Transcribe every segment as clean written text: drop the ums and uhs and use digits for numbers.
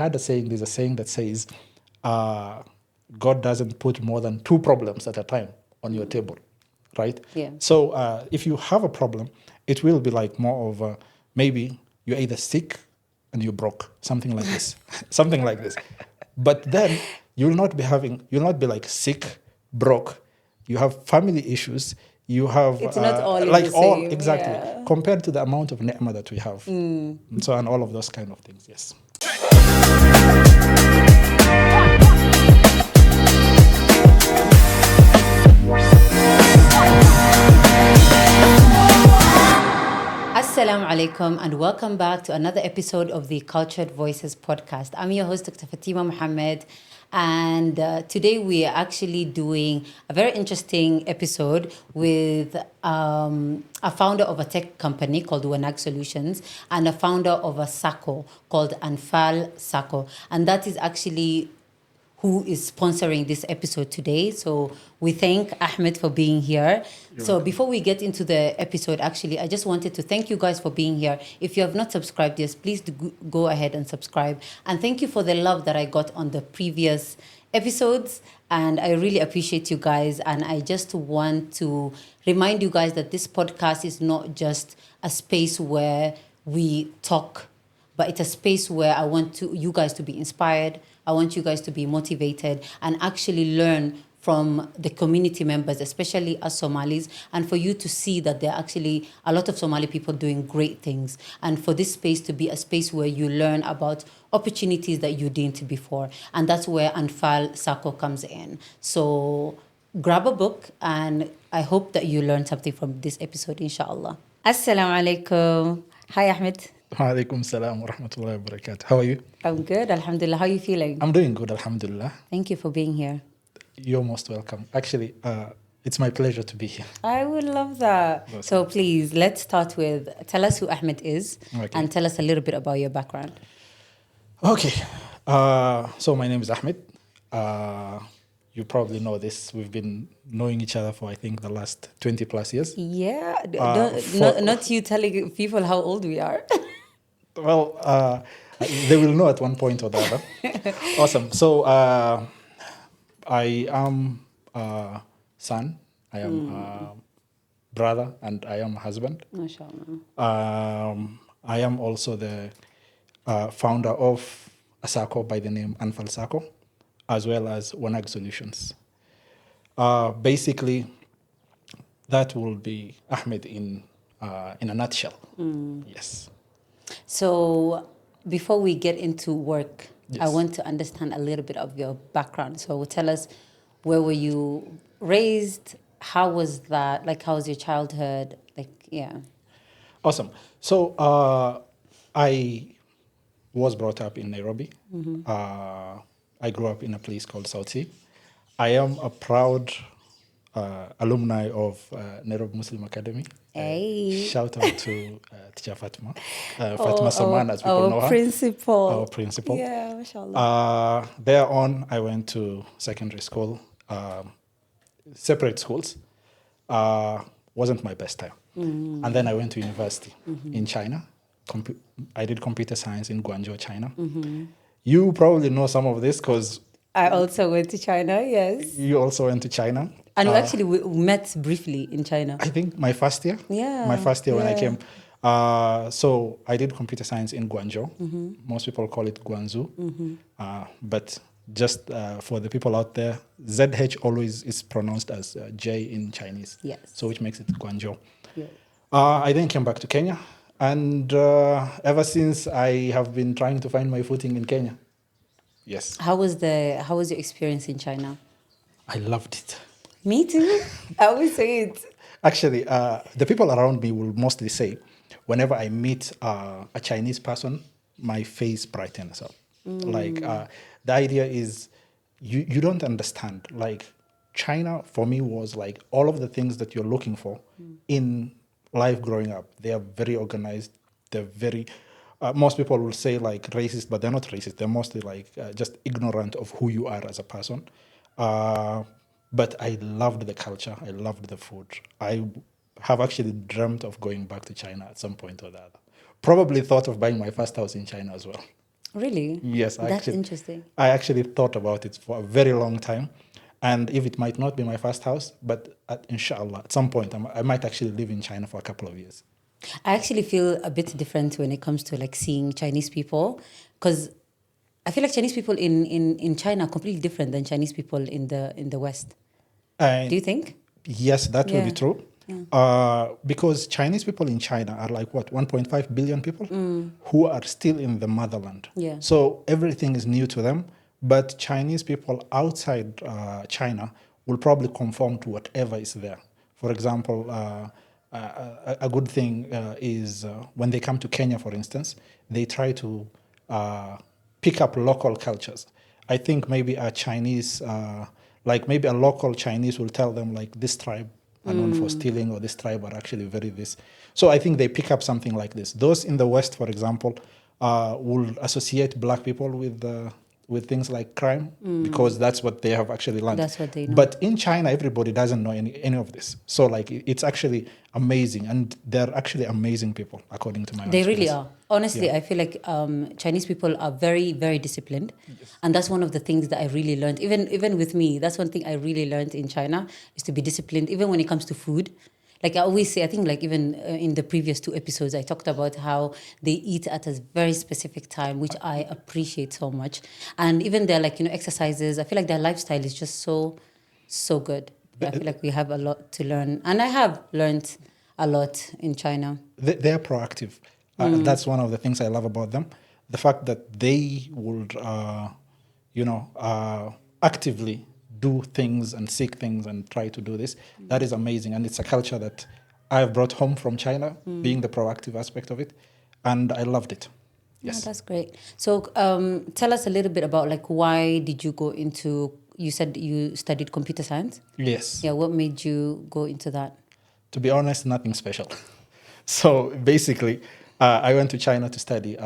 had a saying, there's a saying that says, God doesn't put more than two problems at a time on your table, right? Yeah. So if you have a problem, it will be like more of a, maybe you're either sick and you're broke, something like this, something like this. But then you'll not be like sick, broke. You have family issues. You have It's not all in like the all same, exactly yeah. compared to the amount of ni'mah that we have, and so and all of those kind of things. Yes. Assalamu alaikum and welcome back to another episode of the Cultured Voices podcast. I'm your host, Dr. Fatima Mohammed, and today we are actually doing a very interesting episode with a founder of a tech company called Wanaag Solutions and a founder of a SACCO called Anfal Sacco. And that is actually who is sponsoring this episode today. So we thank Ahmed for being here. So before we get into the episode, actually, I just wanted to thank you guys for being here. If you have not subscribed yet, please go ahead and subscribe. And thank you for the love that I got on the previous episodes. And I really appreciate you guys. And I just want to remind you guys that this podcast is not just a space where we talk, but it's a space where I want you guys to be inspired. I want you guys to be motivated and actually learn from the community members, especially us Somalis, and for you to see that there are actually a lot of Somali people doing great things. And for this space to be a space where you learn about opportunities that you didn't before. And that's where Anfal Sacco comes in. So grab a book, and I hope that you learn something from this episode, inshallah. Assalamu alaikum. Hi, Ahmed. Alaikum salam wa rahmatullahi wa barakatuh. How are you? I'm good, alhamdulillah. How are you feeling? I'm doing good, alhamdulillah. Thank you for being here. You're most welcome. Actually, it's my pleasure to be here. I would love that. So please, let's start with, tell us who Ahmed is and tell us a little bit about your background. Okay. So my name is Ahmed. You probably know this. We've been knowing each other for, I think, the last 20 plus years. Yeah. Not you telling people how old we are. Well, they will know at one point or the other. Awesome. So I am a son, I am a brother, and I am a husband. MashaAllah. I am also the founder of a SACCO by the name Anfal Sacco, as well as Wanaag Solutions. Basically, that will be Ahmed in a nutshell. Yes. So before we get into work, Yes. I want to understand a little bit of your background. So tell us, where were you raised? How was that? Like, how was your childhood? Like, yeah. Awesome. So I was brought up in Nairobi. I grew up in a place called South Sea. I am a proud alumni of Nairobi Muslim Academy. Hey. Shout out to teacher Fatima. Fatima Saman, as people know her. Our principal. Yeah, mashallah. There on, I went to secondary school, separate schools. Wasn't my best time. And then I went to university in China. I did computer science in Guangzhou, China. You probably know some of this because I also went to China, yes. you also went to China. And we actually met briefly in China. I think my first year. Yeah. My first year when I came. So I did computer science in Guangzhou. Most people call it Guangzhou. But just for the people out there, ZH always is pronounced as J in Chinese. Yes. So which makes it Guangzhou. Yeah. I then came back to Kenya. And ever since, I have been trying to find my footing in Kenya. Yes. How was your experience in China? I loved it. Me too. I always say it. Actually, the people around me will mostly say, whenever I meet a Chinese person, my face brightens up. Like, the idea is, you don't understand. Like, China, for me, was like all of the things that you're looking for in life growing up. They are very organized. They're very... most people will say, like, racist, but they're not racist. They're mostly, like, just ignorant of who you are as a person. But I loved the culture. I loved the food. I have actually dreamt of going back to China at some point or the other. Probably thought of buying my first house in China as well. Really? Yes, That's interesting. I actually thought about it for a very long time. And if it might not be my first house, but inshallah, at some point, I might actually live in China for a couple of years. I actually feel a bit different when it comes to like seeing Chinese people, because I feel like Chinese people in China are completely different than Chinese people in the West. Do And you think? yes, that will be Yeah. true. Because Chinese people in China are like what, 1.5 billion people who are still in the motherland. Yeah. So everything is new to them. But Chinese people outside China will probably conform to whatever is there. For example, a good thing is when they come to Kenya, for instance, they try to pick up local cultures. I think maybe a Chinese, like maybe a local Chinese will tell them like this tribe are known for stealing, or this tribe are actually very this. So I think they pick up something like this. Those in the West, for example, will associate black people with things like crime because that's what they have actually learned. That's what they know. But in China, everybody doesn't know any of this. So like it's actually amazing, and they're actually amazing people according to my own They really experience. are. Honestly, I feel like Chinese people are very, very disciplined, and that's one of the things that I really learned. Even with me, that's one thing I really learned in China is to be disciplined. Even when it comes to food, like I always say, I think like even in the previous 2 episodes, I talked about how they eat at a very specific time, which I appreciate so much. And even their like exercises, I feel like their lifestyle is just so good. I feel like we have a lot to learn, and I have learned a lot in China. They're proactive. That's one of the things I love about them. The fact that they would, actively do things and seek things and try to do this. That is amazing. And it's a culture that I've brought home from China, being the proactive aspect of it. And I loved it. Yeah, Yes. that's great. So tell us a little bit about like why did you go into, you said you studied computer science? Yes. Yeah, what made you go into that? To be honest, nothing special. So basically, I went to China to study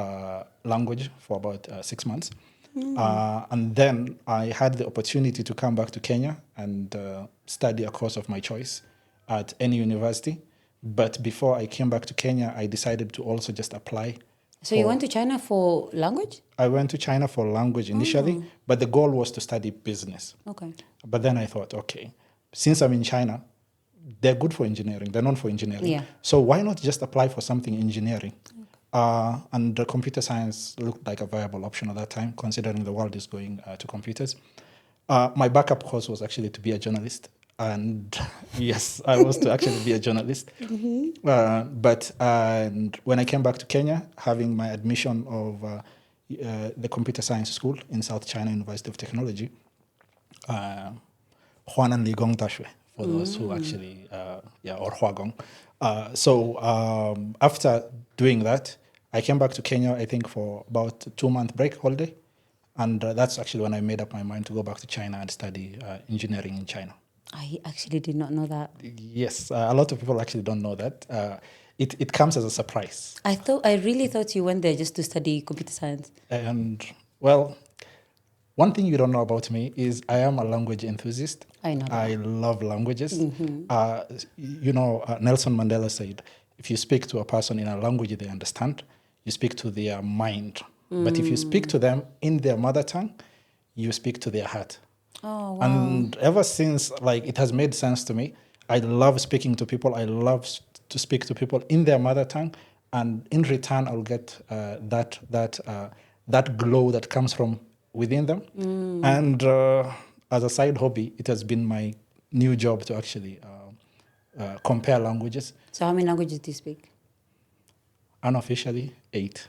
language for about 6 months. And then I had the opportunity to come back to Kenya and study a course of my choice at any university. But before I came back to Kenya, I decided to also just apply. So you went to China for language? I went to China for language initially, but the goal was to study business. Okay. But then I thought, okay, since I'm in China, they're good for engineering. They're known for engineering. Yeah. So why not just apply for something engineering? And the computer science looked like a viable option at that time, considering the world is going to computers. My backup course was actually to be a journalist. And yes, I was to actually be a journalist. But when I came back to Kenya, having my admission of the computer science school in South China University of Technology, Huanan Ligong Tashwe, for those who actually, or Huagong. So after doing that, I came back to Kenya, I think, for about a 2-month break holiday. And that's actually when I made up my mind to go back to China and study engineering in China. I actually did not know that. Yes, a lot of people actually don't know that. It comes as a surprise. I really thought you went there just to study computer science. And, well, one thing you don't know about me is I am a language enthusiast. I know that. I love languages. Nelson Mandela said, if you speak to a person in a language they understand, you speak to their mind. But if you speak to them in their mother tongue, you speak to their heart. Oh, wow. And ever since, like, it has made sense to me. I love speaking to people. I love to speak to people in their mother tongue, and in return, I'll get that glow that comes from within them. And as a side hobby, it has been my new job to actually compare languages. So how many languages do you speak? Unofficially, 8.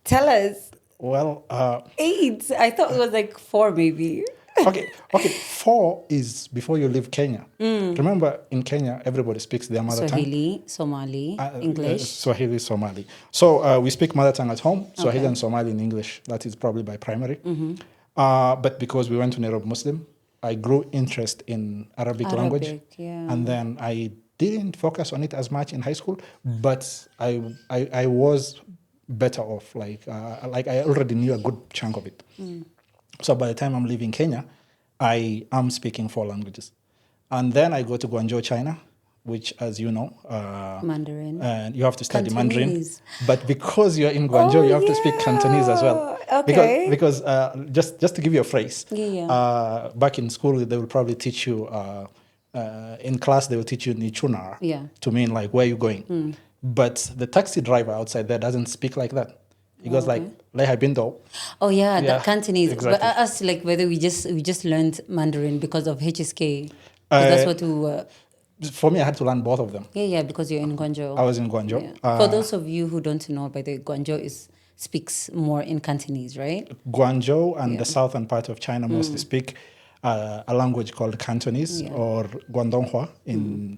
Tell us. Well, 8. I thought it was like 4 maybe. okay. 4 is before you leave Kenya. Remember, in Kenya, everybody speaks their mother tongue. Swahili, Somali, English. Swahili, Somali. So we speak mother tongue at home, Swahili and Somali in English. That is probably by primary. But because we went to Nairobi Muslim, I grew interest in Arabic language. Yeah. And then I didn't focus on it as much in high school, but I was better off. Like I already knew a good chunk of it. So by the time I'm leaving Kenya, I am speaking 4 languages. And then I go to Guangzhou, China, which, as you know, Mandarin. and you have to study Mandarin. Cantonese. But because you're in Guangzhou, you have to speak Cantonese as well. Okay. Because just to give you a phrase, Yeah. back in school they will probably teach you in class they will teach you ni chunar Yeah. to mean like where you going. But the taxi driver outside there doesn't speak like that. He goes like "Lei hai bin do." Oh yeah, Yeah, the Cantonese. exactly. But us, like, whether we just learned Mandarin because of HSK. 'Cause that's what we. For me, I had to learn both of them. Yeah, because you're in Guangzhou. I was in Guangzhou. Yeah. For those of you who don't know, by the way, Guangzhou speaks more in Cantonese, right? Guangzhou and the southern part of China mostly speak a language called Cantonese or Guangdonghua in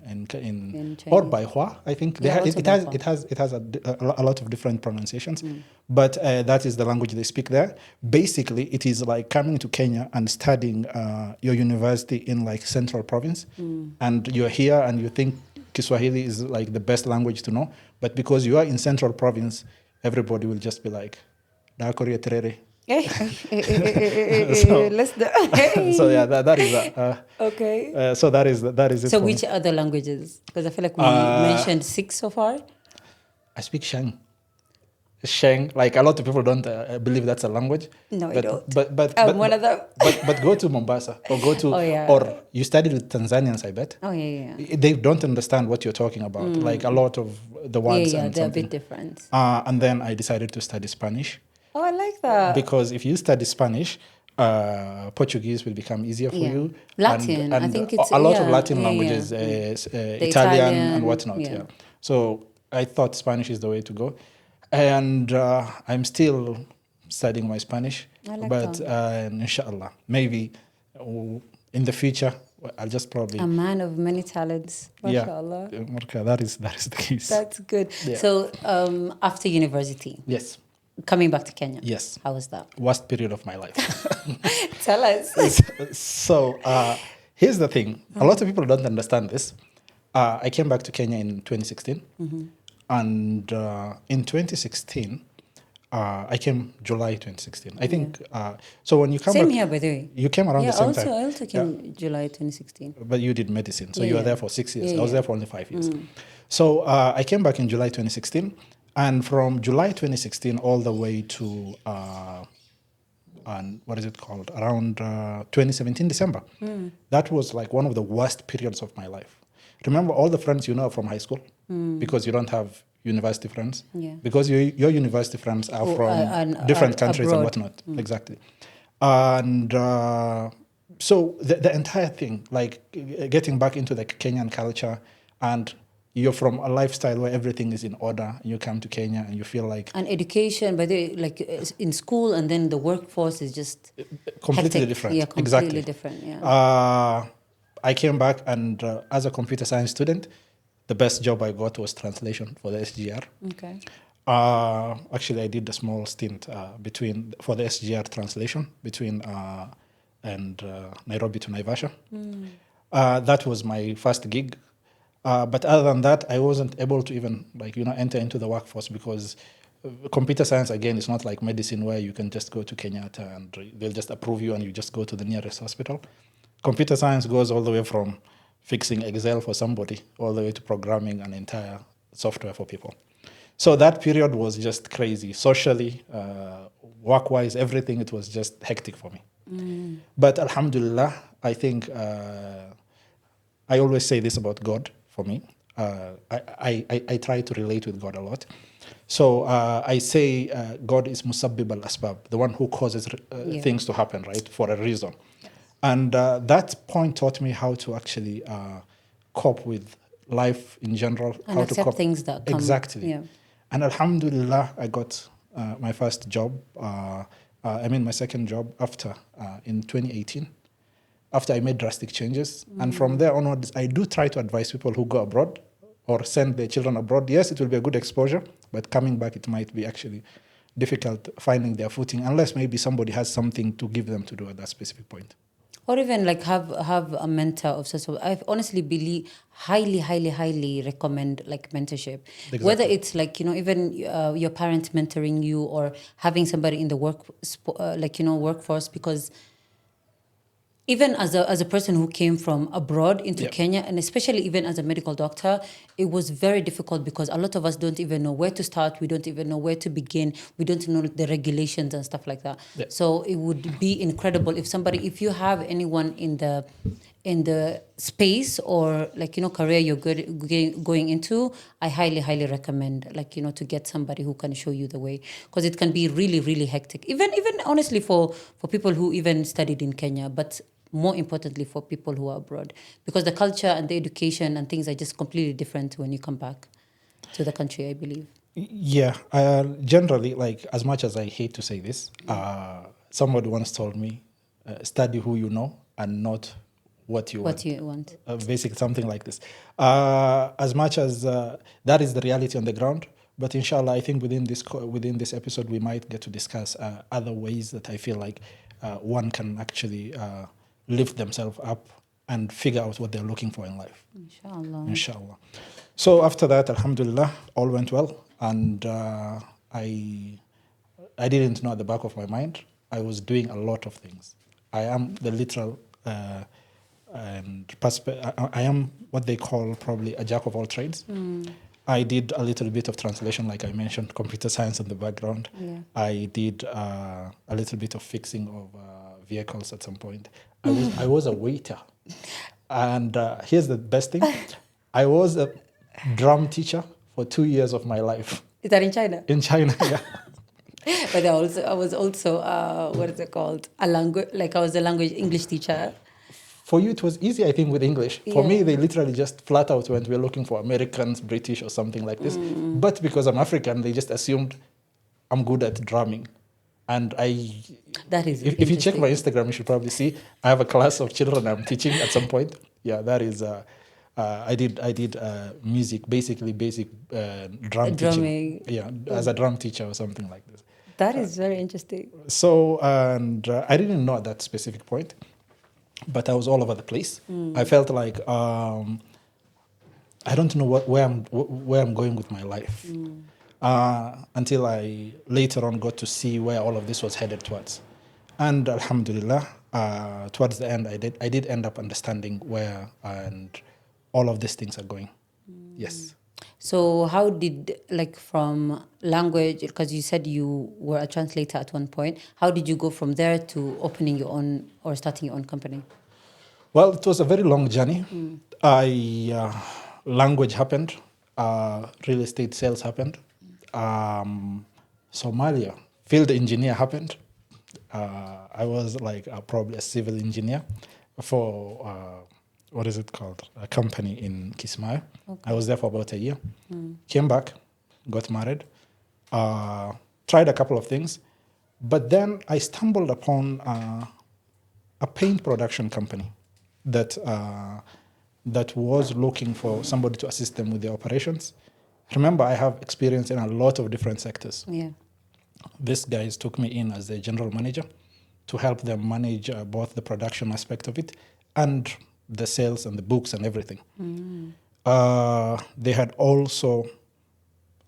or Baihua. I think it has a lot of different pronunciations, but that is the language they speak there. Basically, it is like coming to Kenya and studying your university in like Central Province, and you're here and you think Kiswahili is like the best language to know, but because you are in Central Province, everybody will just be like, "Da Korea terere." Let's do. So yeah, that is Okay. so that is it. So for me. which other languages? Because I feel like we mentioned 6 so far. I speak Sheng. Sheng, like a lot of people don't believe that's a language. No, but, I don't. But One of them. but go to Mombasa or go to Oh, yeah. or you studied with Tanzanians, I bet. Oh yeah. They don't understand what you're talking about. Like a lot of the words Yeah, and they're a something. bit different. And then I decided to study Spanish Oh, I like that. because if you study Spanish, Portuguese will become easier for you. Latin, I think it's a lot of yeah, Latin yeah, languages, The Italian and whatnot. yeah. Yeah. So I thought Spanish is the way to go, and I'm still studying my Spanish. I like but inshallah, maybe in the future, I'll just probably A man of many talents. MashaAllah. yeah. Okay, that is the case. That's good. Yeah. So after university, Yes. coming back to Kenya. Yes. How was that? Worst period of my life. Tell us. So here's the thing. A lot of people don't understand this. I came back to Kenya in 2016. And in 2016, I came July 2016. I think, so when you come Same back... here, by the way. You came around the same time. I also came July 2016. But you did medicine, so Yeah, you were yeah. there for 6 years. Yeah, I was yeah. there for only 5 years. So I came back in July 2016, and from July 2016 all the way to and what is it called? Around 2017 December. That was like one of the worst periods of my life. Remember all the friends you know from high school, because you don't have university friends. Yeah. Because your university friends are from different countries abroad. and whatnot. Exactly. And so the entire thing, like getting back into the Kenyan culture, and you're from a lifestyle where everything is in order, and you come to Kenya and you feel like And education, by the way, like in school, and then the workforce is just completely hectic. different. Yeah, completely Exactly. different. Yeah. I came back, and as a computer science student, the best job I got was translation for the SGR. Okay. Actually, I did a small stint for the SGR translation between Nairobi to Naivasha. That was my first gig. But other than that, I wasn't able to even enter into the workforce, because computer science, again, is not like medicine where you can just go to Kenyatta and they'll just approve you and you just go to the nearest hospital. Computer science goes all the way from fixing Excel for somebody all the way to programming an entire software for people. So that period was just crazy. Socially, work-wise, everything, it was just hectic for me. But alhamdulillah, I think I always say this about God for me. I try to relate with God a lot. So I say God is musabbib al-asbab, the one who causes things to happen, right, for a reason. And that point taught me how to actually cope with life in general. And how accept to cope. things that come. Exactly. Yeah. And alhamdulillah, I got my first job. My second job after in 2018. After I made drastic changes. And from there onwards, I do try to advise people who go abroad or send their children abroad. Yes, it will be a good exposure, but coming back, it might be actually difficult finding their footing, unless maybe somebody has something to give them to do at that specific point. Or even like have a mentor of such. I honestly believe highly recommend like mentorship. Exactly. Whether it's like even your parents mentoring you, or having somebody in the workforce, because even as a person who came from abroad into Kenya, and especially even as a medical doctor, it was very difficult because a lot of us don't even know where to start. We don't even know where to begin. We don't know the regulations and stuff like that. Yeah. So it would be incredible if you have anyone in the space or career you're going into, I highly recommend to get somebody who can show you the way, because it can be really, really hectic, even honestly for people who even studied in Kenya, but more importantly for people who are abroad, because the culture and the education and things are just completely different when you come back to the country, I believe. Yeah, generally, like, as much as I hate to say this, somebody once told me, study who you know and not what you want. Basically, something like this. As much as that is the reality on the ground, but inshallah, I think within this episode, we might get to discuss other ways that I feel like one can actually lift themselves up and figure out what they're looking for in life. Inshallah. So after that, alhamdulillah, all went well. And I didn't know at the back of my mind, I was doing a lot of things. I am the literal, I am what they call probably a jack of all trades. I did a little bit of translation, like I mentioned, computer science in the background. Yeah. I did a little bit of fixing of vehicles at some point. I was a waiter. And here's the best thing. I was a drum teacher for 2 years of my life. Is that in China? In China, yeah. But I was also what is it called? I was a language English teacher. For you, it was easy, I think, with English. For me, they literally just flat out went, we're looking for Americans, British, or something like this. But because I'm African, they just assumed I'm good at drumming. And that is if you check my Instagram, you should probably see I have a class of children I'm teaching at some point. Yeah, that is. I did music, basically basic drum drumming. teaching. Yeah, as a drum teacher or something like this. That is very interesting. So, and I didn't know at that specific point, but I was all over the place. I felt like I don't know where I'm going with my life. Until I later on got to see where all of this was headed towards. And alhamdulillah, towards the end, I did end up understanding where and all of these things are going. Yes. So how did, from language, because you said you were a translator at one point, how did you go from there to opening your own or starting your own company? Well, it was a very long journey. Language happened, real estate sales happened. Somalia, field engineer happened. I was probably a civil engineer for what is it called? A company in Kismayo. Okay. I was there for about a year. Came back, got married, tried a couple of things, but then I stumbled upon a paint production company that was looking for somebody to assist them with their operations. Remember, I have experience in a lot of different sectors. Yeah. These guys took me in as a general manager to help them manage both the production aspect of it and the sales and the books and everything. They had also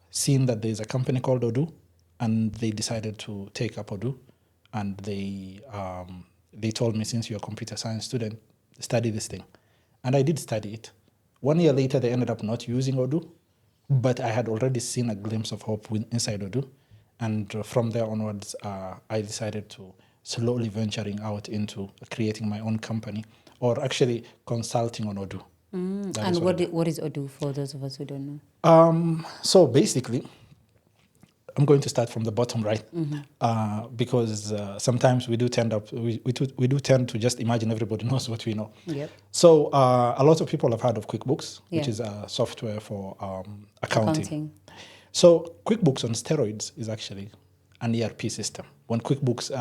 seen that there's a company called Odoo, and they decided to take up Odoo. And they told me, since you're a computer science student, study this thing. And I did study it. 1 year later, they ended up not using Odoo, but I had already seen a glimpse of hope inside Odoo. And from there onwards, I decided to slowly venturing out into creating my own company, or actually consulting on Odoo. And what is Odoo for those of us who don't know? So basically, I'm going to start from the bottom, right? Because sometimes we do tend to just imagine everybody knows what we know. Yep. So a lot of people have heard of QuickBooks, which is a software for accounting. So QuickBooks on steroids is actually an ERP system. When QuickBooks,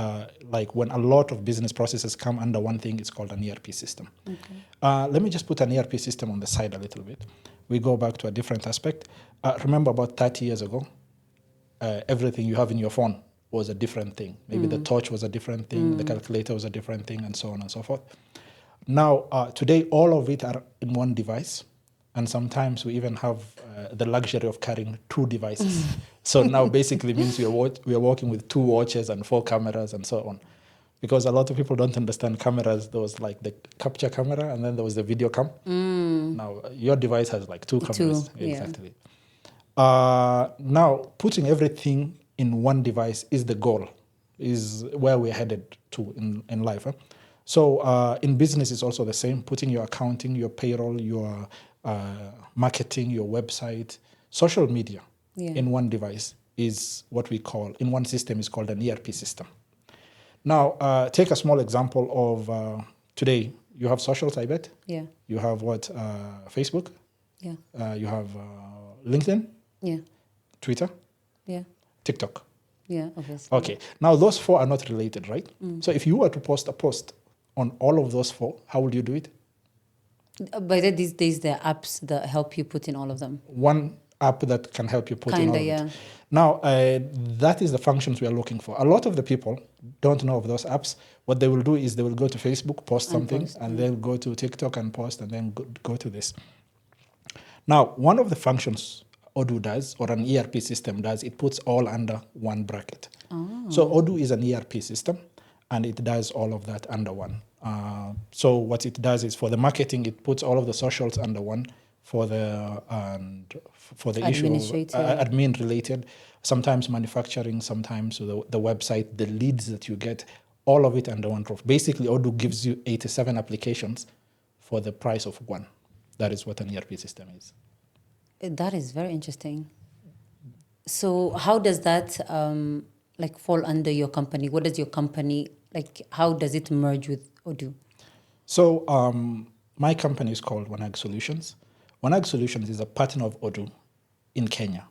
when a lot of business processes come under one thing, it's called an ERP system. Okay. Let me just put an ERP system on the side a little bit. We go back to a different aspect. Remember about 30 years ago, everything you have in your phone was a different thing. Maybe the torch was a different thing, the calculator was a different thing, and so on and so forth. Now, today, all of it are in one device. And sometimes we even have the luxury of carrying 2 devices. So now basically means we are working with 2 watches and 4 cameras and so on. because a lot of people don't understand cameras. There was like the capture camera, and then there was the video cam. Now your device has like two cameras. Yeah. Exactly. Now putting everything in one device is the goal, is where we're headed to in life. Huh? So in business, it's also the same. Putting your accounting, your payroll, your marketing, your website, social media Yeah. in one device is what we call, in one system, is called an ERP system. Now, take a small example of today. You have socials, I bet. Yeah. You have what? Facebook. Yeah. You have LinkedIn, Yeah. Twitter, Yeah. TikTok. Yeah. Obviously. Okay. Now, those four are not related, right? So if you were to post a post on all of those four, how would you do it? By that, these days, there are apps that help you put in all of them. One app that can help you put in all Kinda, of yeah. it. Now, that is the functions we are looking for. A lot of the people don't know of those apps. What they will do is they will go to Facebook, post something, and then go to TikTok and post, and then go to this. Now, one of the functions Odoo does, or an ERP system does, it puts all under one bracket. So Odoo is an ERP system, and it does all of that under one. So what it does is, for the marketing, it puts all of the socials under one. For the issue Administrative. admin related, sometimes manufacturing, sometimes the website, the leads that you get, all of it under one roof. Basically, Odoo gives you 87 applications for the price of one. That is what an ERP system is. That is very interesting. So how does that like fall under your company? What does your company, like, how does it merge with Odoo? So my company is called Wanaag Solutions. Wanaag Solutions is a partner of Odoo in Kenya.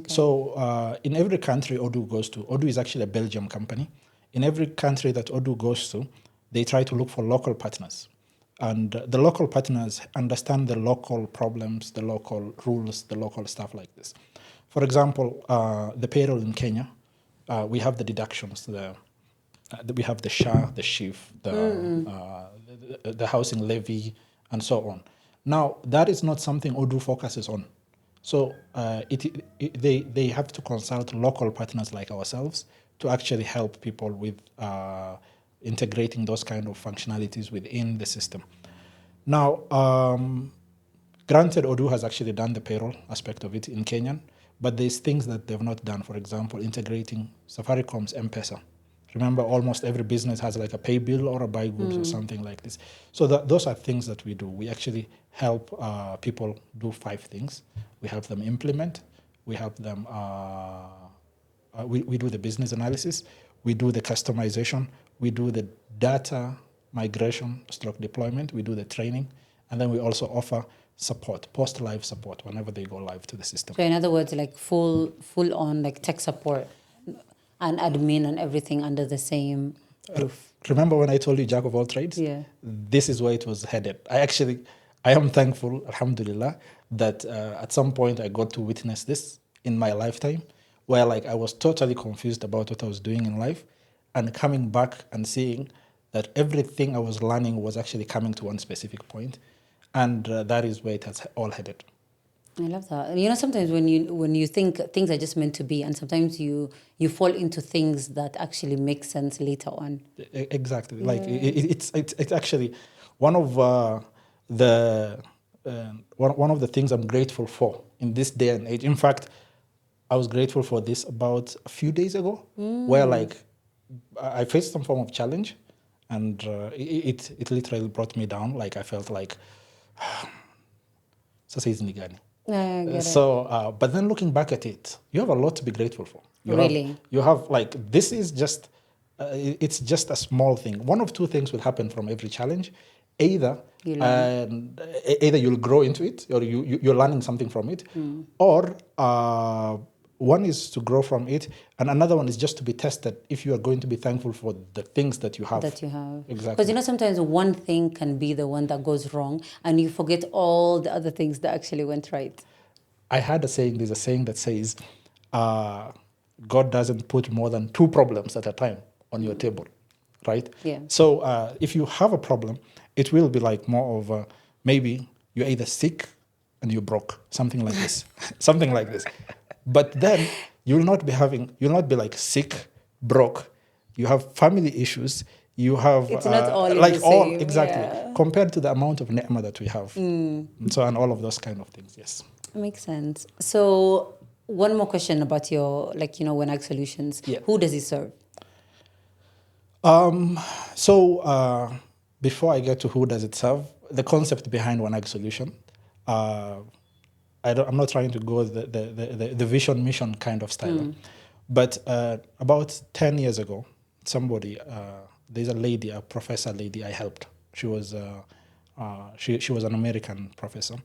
So in every country Odoo goes to, Odoo is actually a Belgium company. In every country that Odoo goes to, they try to look for local partners. And the local partners understand the local problems, the local rules, the local stuff like this. For example, the payroll in Kenya, we have the deductions, we have the SHA, the SHIF, the housing levy, and so on. Now, that is not something Odoo focuses on. So they have to consult local partners like ourselves to actually help people with integrating those kind of functionalities within the system. Now, granted, Odoo has actually done the payroll aspect of it in Kenyan, but there's things that they've not done. For example, integrating Safaricom's M-Pesa. Remember, almost every business has like a pay bill or a buy goods or something like this. So those are things that we do. We actually help people do 5 things. We help them implement. We help them, we do the business analysis. We do the customization. We do the data migration / deployment. We do the training. And then we also offer support, post-live support, whenever they go live to the system. So in other words, like full on like tech support and admin and everything under the same roof. Remember when I told you jack of all trades? Yeah. This is where it was headed. I am thankful, alhamdulillah, that at some point I got to witness this in my lifetime, where like I was totally confused about what I was doing in life, and coming back and seeing that everything I was learning was actually coming to one specific point, and that is where it has all headed. I love that. You know, sometimes when you think things are just meant to be, and sometimes you fall into things that actually make sense later on. Exactly. Like it's actually one of the things I'm grateful for in this day and age. In fact, I was grateful for this about a few days ago, where like I faced some form of challenge, and it literally brought me down. Like I felt like, sasa hizi ni gani? I get it. So, but then looking back at it, you have a lot to be grateful for. You have like, this is just, it's just a small thing. One of 2 things will happen from every challenge. Either you'll grow into it, or you're learning something from it, or one is to grow from it, and another one is just to be tested if you are going to be thankful for the things that you have. Exactly. Because you know, sometimes one thing can be the one that goes wrong, and you forget all the other things that actually went right. I had a saying, there's a saying that says, God doesn't put more than 2 problems at a time on your table, right? Yeah. So if you have a problem, it will be like more of maybe you're either sick and you're broke, something like this, something like this. But then you'll not be like sick, broke, you have family issues, you have It's not all in like the all same, exactly yeah. compared to the amount of ni'mah that we have. And so and all of those kind of things. Yes. Makes sense. So one more question about your, like, Wanaag Solutions. Yeah. Who does it serve? So before I get to who does it serve, the concept behind Wanaag Solution, uh, I'm not trying to go the vision mission kind of style, but about 10 years ago, somebody there's a lady, a professor lady I helped. She was she was an American professor,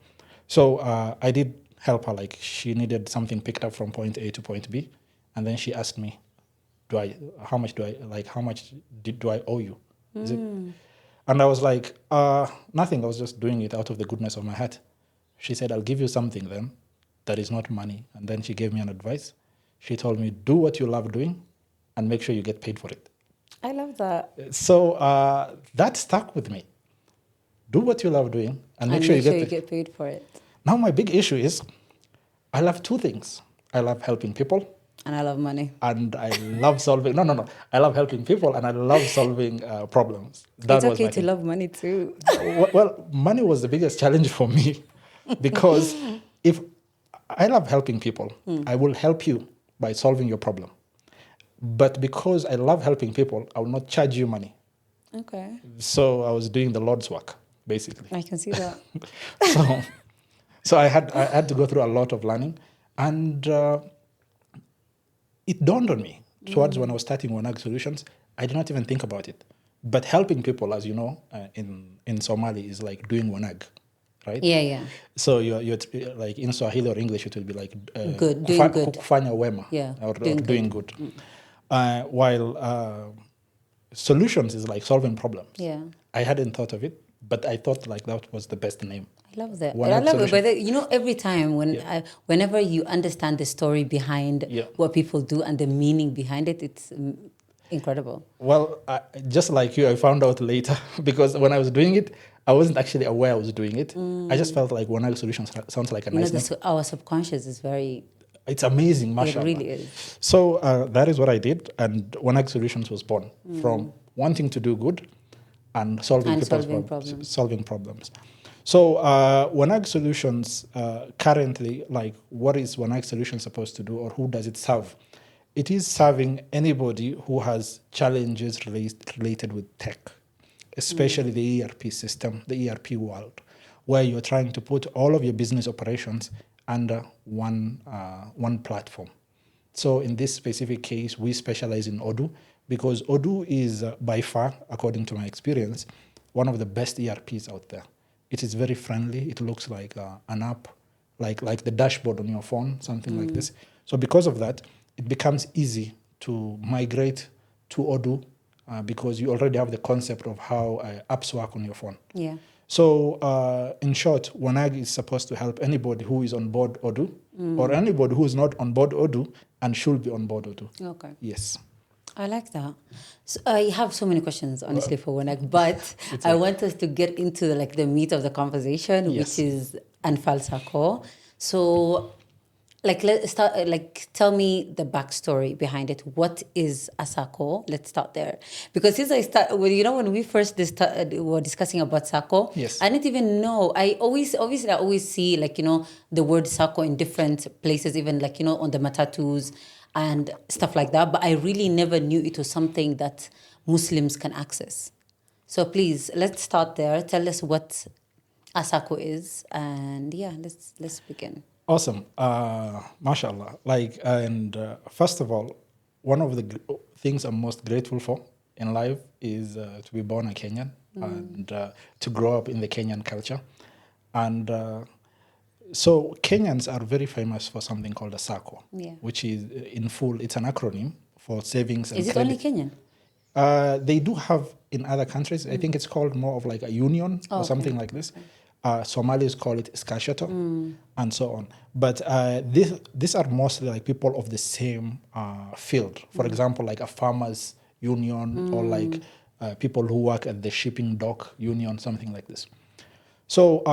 so I did help her. Like she needed something picked up from point A to point B, and then she asked me, how much do I owe you? Is it? And I was like, nothing. I was just doing it out of the goodness of my heart. She said, I'll give you something then that is not money. And then she gave me an advice. She told me, do what you love doing and make sure you get paid for it. I love that. So that stuck with me. Do what you love doing and make sure you get paid. get paid for it. Now, my big issue is I love two things. I love helping people And I love money. and I love solving. No. I love helping people and I love solving problems. That It's was okay my to thing. love money too. Well, money was the biggest challenge for me because if I love helping people, I will help you by solving your problem. But because I love helping people, I will not charge you money. Okay. So I was doing the Lord's work, basically. I can see that. so so I had to go through a lot of learning, and it dawned on me towards when I was starting Wanaag Solutions. I did not even think about it, but helping people, as you know, in Somali is like doing Wanaag, right? Yeah. So you're like in Swahili or English, it will be like Good, doing good. kufanya wema, Yeah, or doing doing good. While solutions is like solving problems. Yeah. I hadn't thought of it, but I thought like that was the best name. I love that. Wanaag I love it. Solution. But every time whenever you understand the story behind Yeah. what people do and the meaning behind it, it's incredible. Well, just like you, I found out later because when I was doing it, I wasn't actually aware I was doing it. I just felt like Wanaag Solutions sounds like a nice name. Our subconscious is very. It's amazing, mashallah. It really is. So that is what I did, and Wanaag Solutions was born from wanting to do good and solving people's problems. Solving problems. So Wanaag Solutions currently, like, what is Wanaag Solutions supposed to do, or who does it serve? It is serving anybody who has challenges related with tech, especially the ERP system, the ERP world, where you're trying to put all of your business operations under one platform. So in this specific case, we specialize in Odoo because Odoo is by far, according to my experience, one of the best ERPs out there. It is very friendly. It looks like an app, like the dashboard on your phone, something like this. So because of that, it becomes easy to migrate to Odoo because you already have the concept of how apps work on your phone. Yeah. So in short, Wanaag is supposed to help anybody who is on board Odoo or anybody who is not on board Odoo and should be on board Odoo. Okay. Yes. I like that. So I have so many questions, honestly, for Wanaag, but I want us to get into like the meat of the conversation, Yes. which is Anfal Sacco. So, let's start. Tell me the backstory behind it. What is a Sacco? Let's start there, because since I start, when we first were discussing about Sacco, Yes. I didn't even know. I always see the word Sacco in different places, even on the matatus and stuff like that. But I really never knew it was something that Muslims can access. So please, let's start there. Tell us what a Sacco is, and let's begin. Awesome. MashaAllah. First of all, one of the things I'm most grateful for in life is to be born a Kenyan and to grow up in the Kenyan culture. And so Kenyans are very famous for something called a SACCO, which is in full, it's an acronym for savings and Is it credit. only Kenyan? They do have in other countries, I think it's called more of like a union or something like this. Somalis call it Skashato and so on. But these are mostly like people of the same field. For example, like a farmers union or like people who work at the shipping dock union, something like this. So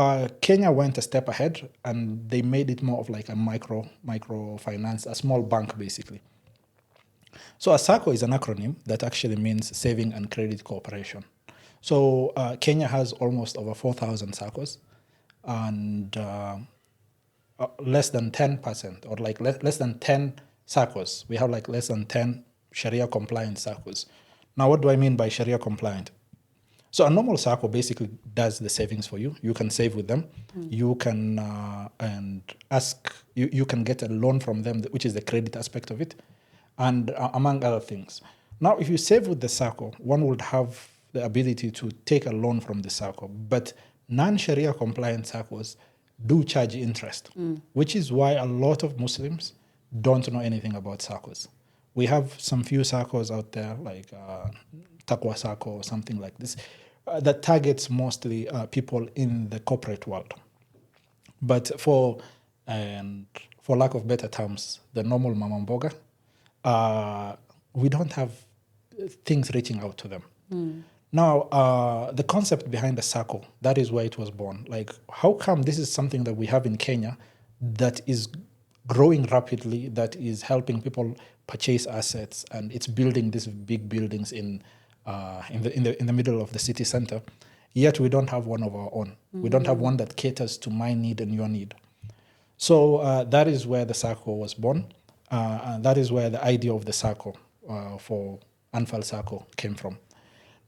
Kenya went a step ahead and they made it more of like a microfinance, a small bank basically. So a SACCO is an acronym that actually means Saving and Credit Cooperation. So Kenya has almost over 4,000 SACCOs, and less than 10%, or like less than 10 SACCOs. We have like less than 10 Sharia-compliant SACCOs. Now, what do I mean by Sharia-compliant? So a normal SACCO basically does the savings for you. You can save with them. You can you can get a loan from them, which is the credit aspect of it, and among other things. Now, if you save with the SACCO, one would have the ability to take a loan from the SACCO, but non-Sharia compliant SACCOs do charge interest, which is why a lot of Muslims don't know anything about SACCOs. We have some few SACCOs out there, like Taqwa Sacco or something like this, that targets mostly people in the corporate world. But for lack of better terms, the normal mama mboga, we don't have things reaching out to them. Now, the concept behind the SACCO, that is where it was born. Like, how come this is something that we have in Kenya that is growing rapidly, that is helping people purchase assets, and it's building these big buildings in the middle of the city center, yet we don't have one of our own. We don't have one that caters to my need and your need. So that is where the SACCO was born, and that is where the idea of the SACCO for Anfal Sacco came from.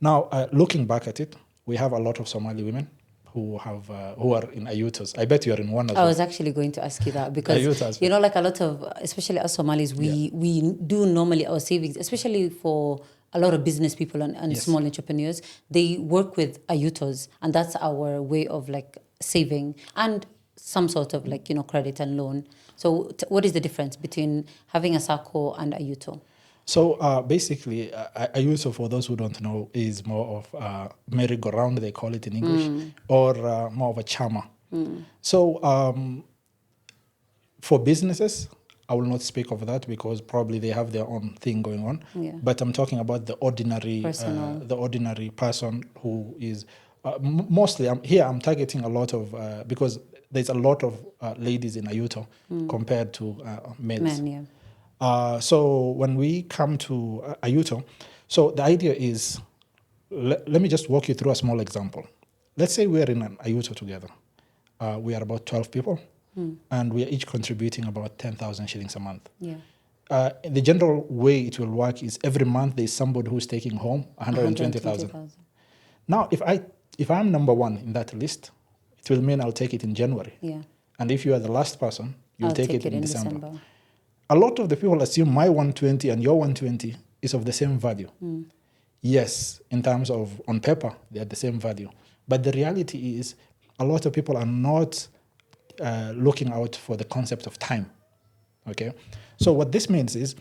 Now, looking back at it, we have a lot of Somali women who are in Ayuutos. I bet you are in one as well. I was actually going to ask you that because, like a lot of, especially us Somalis, we do normally our savings, especially for a lot of business people and small entrepreneurs, they work with Ayuutos, and that's our way of like saving and some sort of like, credit and loan. So what is the difference between having a SACCO and Ayuuto? So basically, Ayuuto, for those who don't know, is more of merry-go-round, they call it in English, or more of a chama. So for businesses, I will not speak of that because probably they have their own thing going on. Yeah. But I'm talking about the ordinary person who is mostly. I'm targeting a lot of because there's a lot of ladies in Ayuuto compared to males. Men, yeah. So when we come to Ayuuto, so the idea is, let me just walk you through a small example. Let's say we're in an Ayuuto together. We are about 12 people, and we are each contributing about 10,000 shillings a month. Yeah. The general way it will work is every month there's somebody who's taking home 120,000. Now, if I'm number one in that list, it will mean I'll take it in January. Yeah. And if you are the last person, you'll take it in December. December. A lot of the people assume my 120 and your 120 is of the same value. Yes, in terms of on paper, they are the same value. But the reality is a lot of people are not looking out for the concept of time. Okay? So what this means is,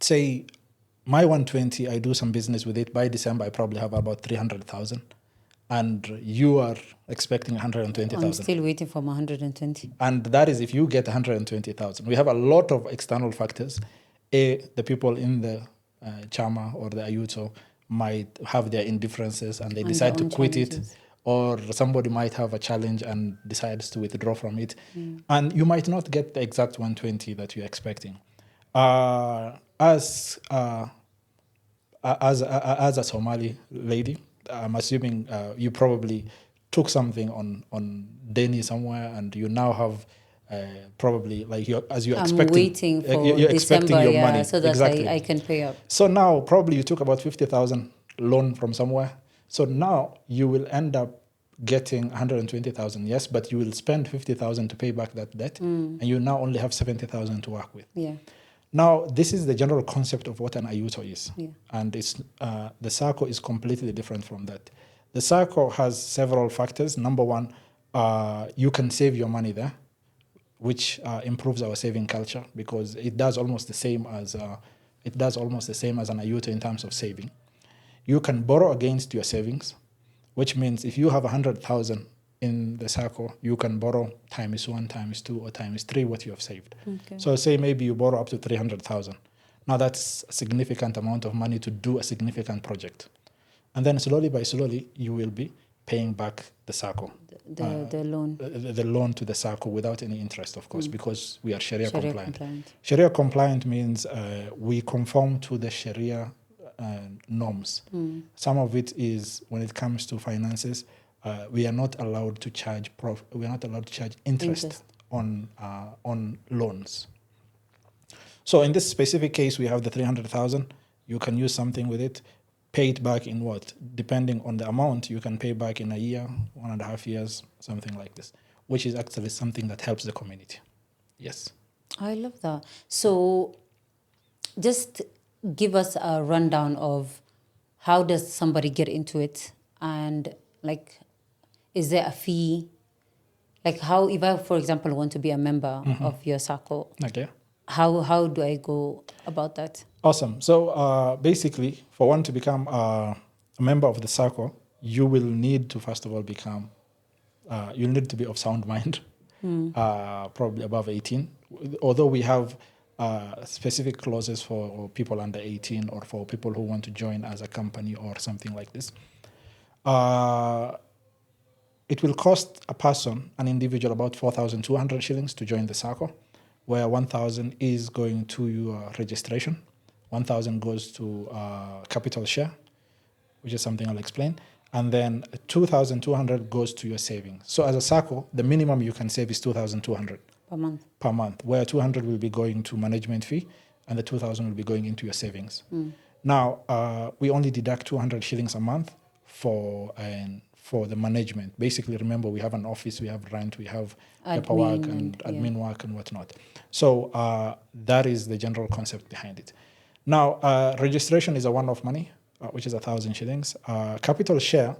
say my 120, I do some business with it. By December, I probably have about 300,000. And you are expecting 120,000. I'm still waiting for my 120. And that is if you get 120,000. We have a lot of external factors. The people in the Chama or the Ayuuto might have their indifferences and they decide to quit it. Or somebody might have a challenge and decides to withdraw from it. And you might not get the exact 120 that you're expecting. As a Somali lady, I'm assuming you probably took something on Deni somewhere, and you now have probably like you're expecting. I'm waiting for you're December, expecting your money so that exactly. I can pay up. So now probably you took about 50,000 loan from somewhere. So now you will end up getting 120,000, yes, but you will spend 50,000 to pay back that debt, and you now only have 70,000 to work with. Yeah. Now, this is the general concept of what an Ayuuto is. Yeah. And it's, the SACCO is completely different from that. The SACCO has several factors. Number one, you can save your money there, which improves our saving culture because it does almost the same as an Ayuuto in terms of saving. You can borrow against your savings, which means if you have 100,000 in the SACCO, you can borrow times 1, times 2, or times 3 what you have saved. Okay. So say maybe you borrow up to 300,000. Now that's a significant amount of money to do a significant project. And then slowly by slowly, you will be paying back the SACCO. the loan? The loan to the SACCO without any interest, of course, because we are Sharia compliant. Compliant. Sharia compliant means we conform to the Sharia norms. Some of it is when it comes to finances, we are not allowed to charge interest on loans. So in this specific case, we have the 300,000. You can use something with it, pay it back in what? Depending on the amount, you can pay back in a year, 1.5 years, something like this, which is actually something that helps the community. Yes. I love that. So just give us a rundown of how does somebody get into it, and like, is there a fee? Like, how, if I, for example, want to be a member of your SACCO, Okay. how do I go about that? Awesome. So basically, for one to become a member of the SACCO, you will need to first of all you'll need to be of sound mind, probably above 18. Although we have specific clauses for people under 18 or for people who want to join as a company or something like this. It will cost a person, an individual, about 4,200 shillings to join the SACCO, where 1,000 is going to your registration. 1,000 goes to capital share, which is something I'll explain. And then 2,200 goes to your savings. So as a SACCO, the minimum you can save is 2,200 per month, where 200 will be going to management fee and the 2,000 will be going into your savings. Now, we only deduct 200 shillings a month for the management. Basically, remember, we have an office, we have rent, we have paperwork and admin work and whatnot. So that is the general concept behind it. Now, registration is a one-off money, which is 1,000 shillings. Capital share,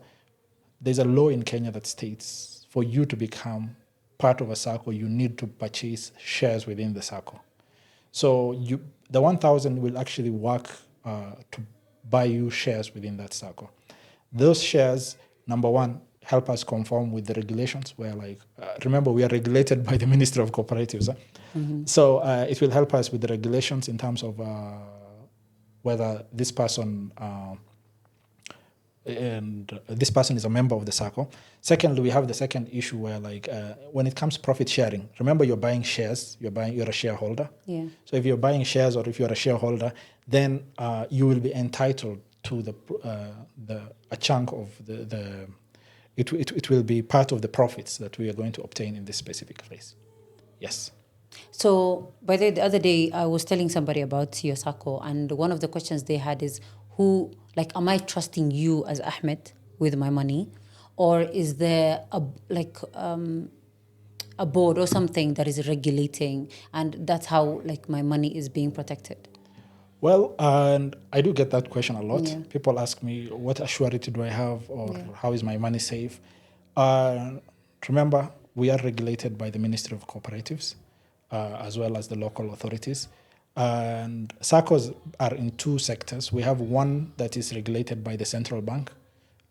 there's a law in Kenya that states for you to become part of a SACCO, you need to purchase shares within the SACCO. So the 1,000 will actually work to buy you shares within that SACCO. Those shares, number one, help us conform with the regulations where, like, remember, we are regulated by the Ministry of Cooperatives. So it will help us with the regulations in terms of whether this person is a member of the SACCO. Secondly, we have the second issue where, like, when it comes to profit sharing, remember, you're buying shares, you're a shareholder. Yeah. So if you're buying shares or if you're a shareholder, then you will be entitled to a chunk of it will be part of the profits that we are going to obtain in this specific place. Yes. So, by the other day, I was telling somebody about your SACCO, and one of the questions they had is, am I trusting you as Ahmed with my money, or is there a board or something that is regulating, and that's how, like, my money is being protected? Well, and I do get that question a lot. Yeah. People ask me, what assurity do I have, or how is my money safe? Remember, we are regulated by the Ministry of Cooperatives, as well as the local authorities. And SACCOs are in two sectors. We have one that is regulated by the central bank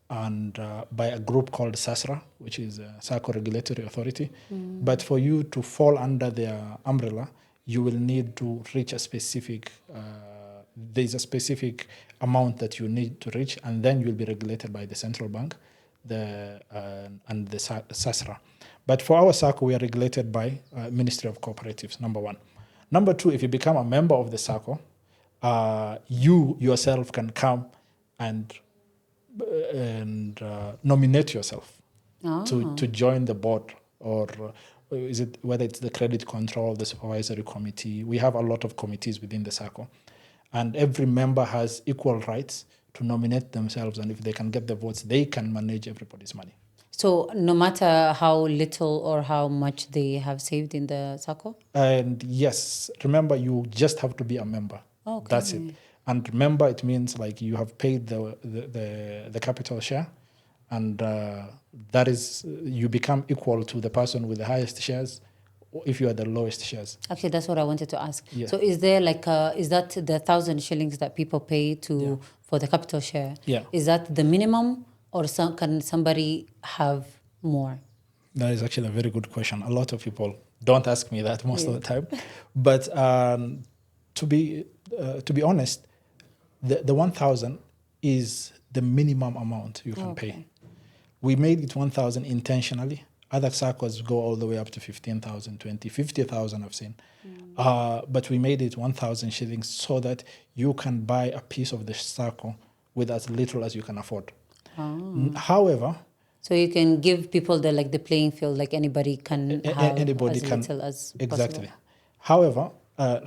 and by a group called SASRA, which is a SACCO Regulatory Authority. But for you to fall under their umbrella, you will need to reach a specific, there's a specific amount that you need to reach, and then you'll be regulated by the central bank and the SASRA. But for our SACCO, we are regulated by Ministry of Cooperatives, number one. Number two, if you become a member of the SACCO, you yourself can come and nominate yourself to join the board, or whether it's the credit control, the supervisory committee. We have a lot of committees within the SACCO, and every member has equal rights to nominate themselves, and if they can get the votes, they can manage everybody's money. So no matter how little or how much they have saved in the SACCO? And yes, remember, you just have to be a member. Okay. That's it. And remember, it means, like, you have paid the capital share, and that is, you become equal to the person with the highest shares if you are the lowest shares. Actually, that's what I wanted to ask. Yeah. So is there is that the 1,000 shillings that people pay for the capital share? Yeah. Is that the minimum, or can somebody have more? That is actually a very good question. A lot of people don't ask me that most of the time. But to be honest, the 1,000 is the minimum amount you can pay. We made it 1,000 intentionally. Other SACCOs go all the way up to 15,000, 20, 50,000 I've seen. But we made it 1,000 shillings so that you can buy a piece of the SACCO with as little as you can afford. However, So you can give people the playing field, like anybody can have anybody as can little as exactly. possible. However,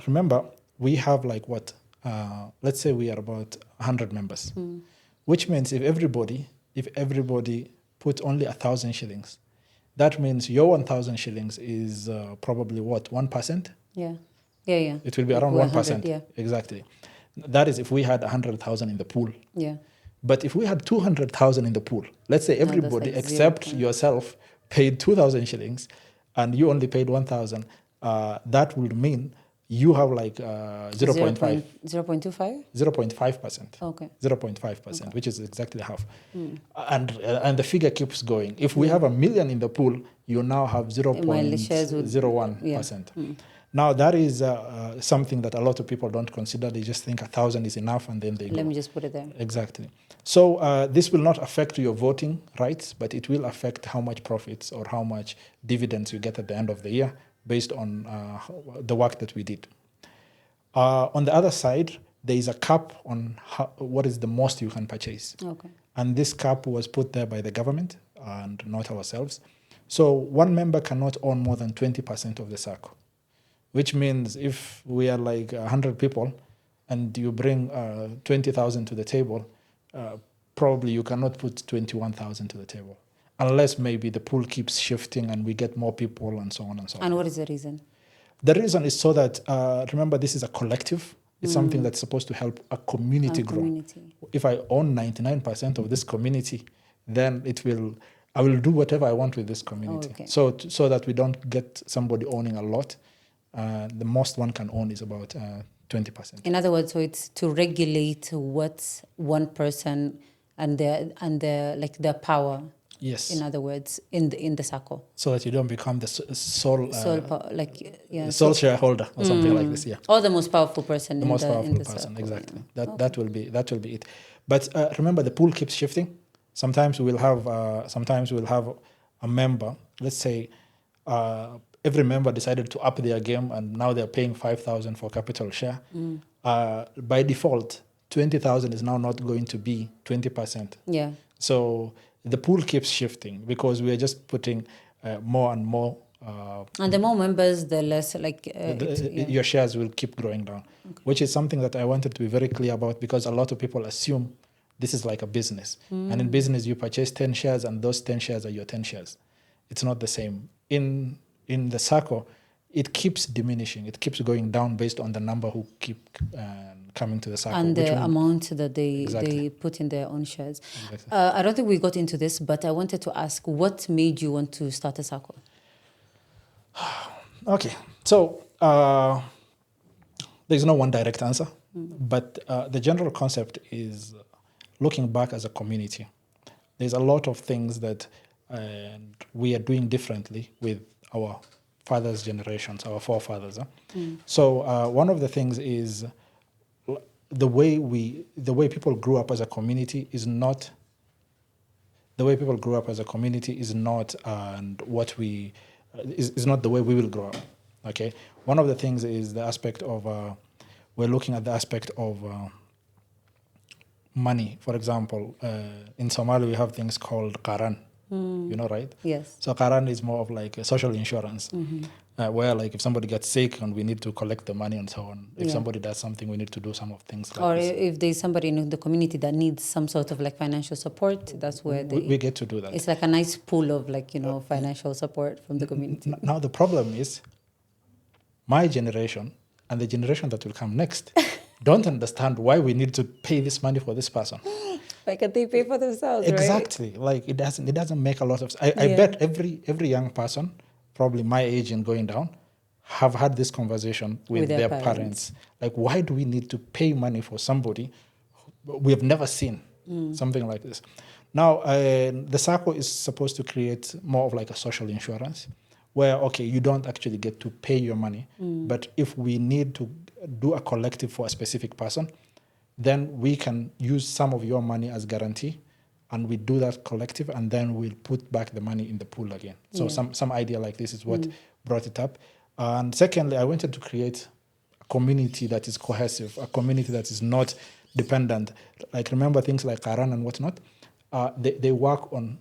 remember we have like what? Let's say we are about 100 members, which means if everybody put only 1,000 shillings, that means your 1,000 shillings is probably what 1%. Yeah. Yeah. It will be Like around we're 1%. 100, yeah. Exactly. That is if we had 100,000 in the pool. Yeah. But if we had 200,000 in the pool, let's say No, that's everybody like except 0. yourself paid 2,000 shillings and you only paid 1,000, that would mean you have like 0.5. 0.25? 0.5%. Okay. 0.5%, which is exactly half. And the figure keeps going. If we have 1 million in the pool, you now have My shares would- 0.01%. yeah. Now, that is something that a lot of people don't consider. They just think 1,000 is enough and then they go. Let me just put it there. Exactly. So this will not affect your voting rights, but it will affect how much profits or how much dividends you get at the end of the year based on the work that we did. On the other side, there is a cap on what is the most you can purchase. Okay. And this cap was put there by the government and not ourselves. So one member cannot own more than 20% of the SACCO, which means if we are like 100 people and you bring 20,000 to the table, probably you cannot put 21,000 to the table, unless maybe the pool keeps shifting and we get more people and so on and so on. And what is the reason? The reason is so that, remember, this is a collective. It's something that's supposed to help a community grow. Community. If I own 99% of this community, then I will do whatever I want with this community. Okay. So that we don't get somebody owning a lot. The most one can own is about 20%. In other words, so it's to regulate what one person and their power. Yes. In other words, in the SACCO. So that you don't become the sole shareholder or something like this. Yeah. Or the most powerful person. The most powerful in the person. SACCO, Exactly. yeah. That will be it. But remember, the pool keeps shifting. Sometimes we'll have a member. Let's say every member decided to up their game, and now they're paying 5,000 for capital share. By default, 20,000 is now not going to be 20%. Yeah. So the pool keeps shifting because we are just putting more and more. And the more members, the less your shares will keep growing down, which is something that I wanted to be very clear about, because a lot of people assume this is like a business. And in business, you purchase 10 shares and those 10 shares are your 10 shares. It's not the same. In the SACCO, it keeps diminishing. It keeps going down based on the number who keep coming to the SACCO. And the amount that they Exactly. put in their own shares. Exactly. I don't think we got into this, but I wanted to ask, what made you want to start a SACCO? Okay. So there's no one direct answer, but the general concept is looking back as a community. There's a lot of things that we are doing differently with our fathers' generations, our forefathers. So one of the things is the way people grew up as a community is not and what we is not the way we will grow up. Okay. One of the things is the aspect of we're looking at the aspect of money. For example, in Somalia we have things called qaran. You know, right? Yes. So qaran is more of like a social insurance, where like if somebody gets sick and we need to collect the money and so on. If somebody does something, we need to do some of things like Or this. if there's somebody in the community that needs some sort of financial support, that's where we get to do that. It's like a nice pool of financial support from the community. Now the problem is my generation and the generation that will come next don't understand why we need to pay this money for this person. Why can't they pay for themselves, Exactly. right? Like it doesn't make a lot of sense. I bet every young person, probably my age and going down, have had this conversation with their parents. Like, why do we need to pay money for somebody we have never seen? Something like this. Now, the SACCO is supposed to create more of like a social insurance where, okay, you don't actually get to pay your money, but if we need to do a collective for a specific person, then we can use some of your money as guarantee and we do that collective, and then we'll put back the money in the pool again. So some idea like this is what brought it up. And secondly, I wanted to create a community that is cohesive, a community that is not dependent. Like, remember things like Qaran and whatnot? They work on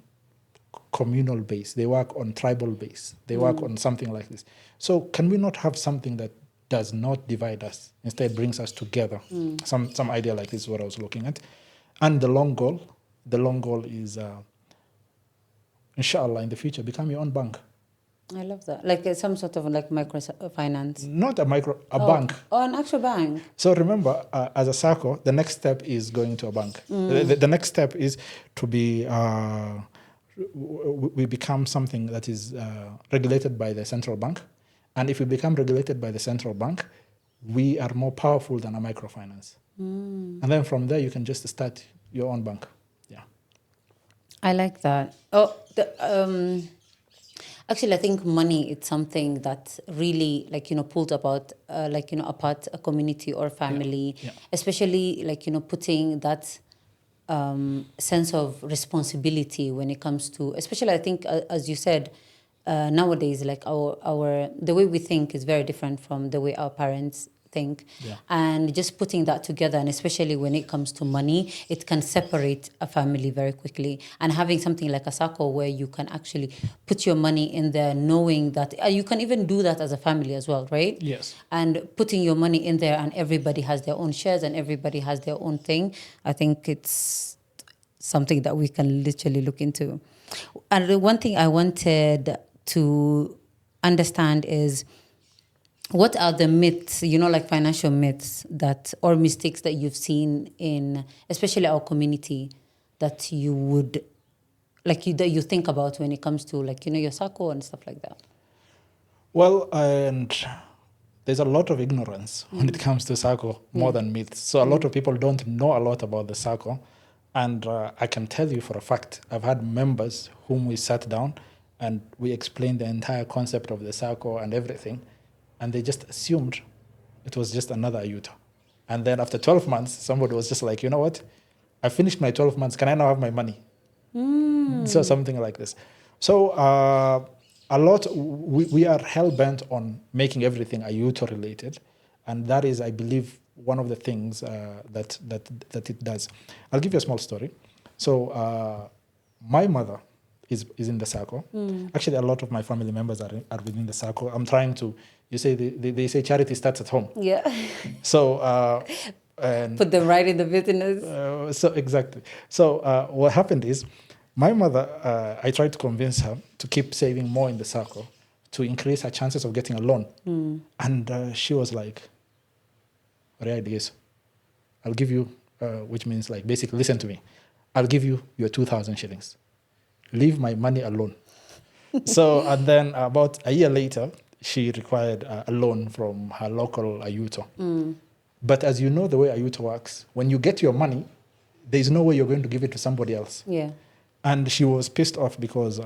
communal base, they work on tribal base, they work on something like this. So can we not have something that does not divide us, instead brings us together? Some idea like this is what I was looking at. And the long goal is, inshallah, in the future, become your own bank. I love that. Like some sort of like microfinance. Not a bank. Oh, an actual bank. So remember, as a SACCO, the next step is going to a bank. The next step is to be, we become something that is regulated by the central bank. And if we become regulated by the central bank, we are more powerful than a microfinance. And then from there, you can just start your own bank. Yeah. I like that. Oh, actually, I think money is something that really, like, pulled about, apart a community or family, especially, like, putting that sense of responsibility when it comes to, especially, I think, as you said, nowadays, like the way we think is very different from the way our parents think. And just putting that together, and especially when it comes to money, it can separate a family very quickly. And having something like a SACCO where you can actually put your money in there, knowing that you can even do that as a family as well, right? Yes. And putting your money in there, and everybody has their own shares and everybody has their own thing. I think it's something that we can literally look into. And the one thing I wanted to understand is, what are the myths, like financial myths or mistakes that you've seen in, especially our community, that you would, that you think about when it comes to, your SACCO and stuff like that? Well, and there's a lot of ignorance when it comes to SACCO, more than myths. So a lot of people don't know a lot about the SACCO. And I can tell you for a fact, I've had members whom we sat down and we explained the entire concept of the SACCO and everything. And they just assumed it was just another Ayuuto. And then after 12 months, somebody was just like, you know what? I finished my 12 months. Can I now have my money? So something like this. So we are hell-bent on making everything Ayuuto related. And that is, I believe, one of the things that it does. I'll give you a small story. So my mother is in the SACCO. Actually, a lot of my family members are within the SACCO. I'm trying to, you say, they say charity starts at home. Yeah. So, and put them right in the business. So exactly. So what happened is, my mother, I tried to convince her to keep saving more in the SACCO to increase her chances of getting a loan. And she was like, ideas. I'll give you, which means like basically, listen to me. I'll give you your 2,000 shillings. Leave my money alone. So, and then about a year later, she required a loan from her local Ayuuto. But as you know, the way Ayuuto works, when you get your money, there's no way you're going to give it to somebody else. Yeah. And she was pissed off because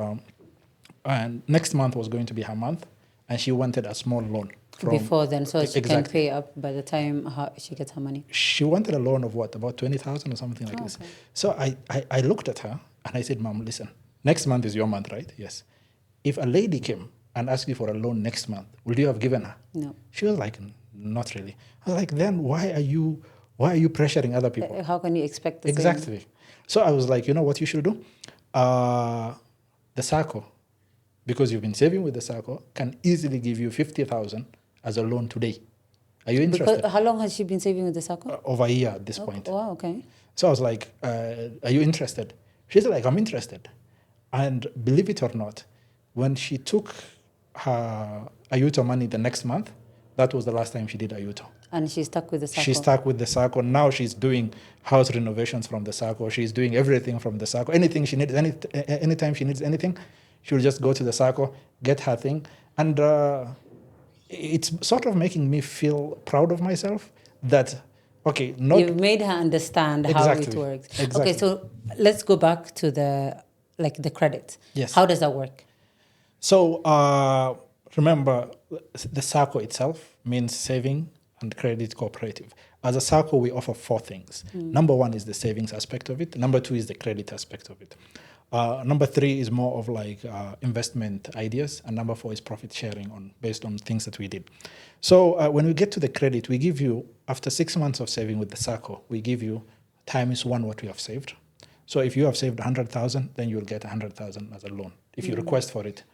and next month was going to be her month, and she wanted a small loan. Before then, so she can pay up by the time she gets her money. She wanted a loan of what, about 20,000 or something like this. Okay. So I looked at her and I said, Mom, listen, next month is your month, right? Yes. If a lady came and asked you for a loan next month, would you have given her? No. She was like, not really. I was like, then why are you pressuring other people? How can you expect the Exactly. same? So I was like, you know what you should do? The SACCO, because you've been saving with the SACCO, can easily give you 50,000 as a loan today. Are you interested? Because how long has she been saving with the SACCO? Over a year at this point. Wow, okay. So I was like, are you interested? She's like, I'm interested. And believe it or not, when she took her Ayuuto money the next month, that was the last time she did Ayuuto. And she's stuck with the SACCO? She's stuck with the SACCO. Now she's doing house renovations from the SACCO. She's doing everything from the SACCO. Anything she needs, anytime she needs anything, she'll just go to the SACCO, get her thing. And it's sort of making me feel proud of myself that, okay, not... You've made her understand how it works. Exactly. Okay, so let's go back to the credit. Yes. How does that work? So remember, the SACCO itself means Saving and Credit Cooperative. As a SACCO, we offer 4 things. Number 1 is the savings aspect of it. Number 2 is the credit aspect of it. Number 3 is more of like investment ideas, and number 4 is profit sharing based on things that we did. So when we get to the credit, we give you, after 6 months of saving with the SACCO, we give you times 1 what we have saved. So if you have saved 100,000, then you'll get 100,000 as a loan if you request for it.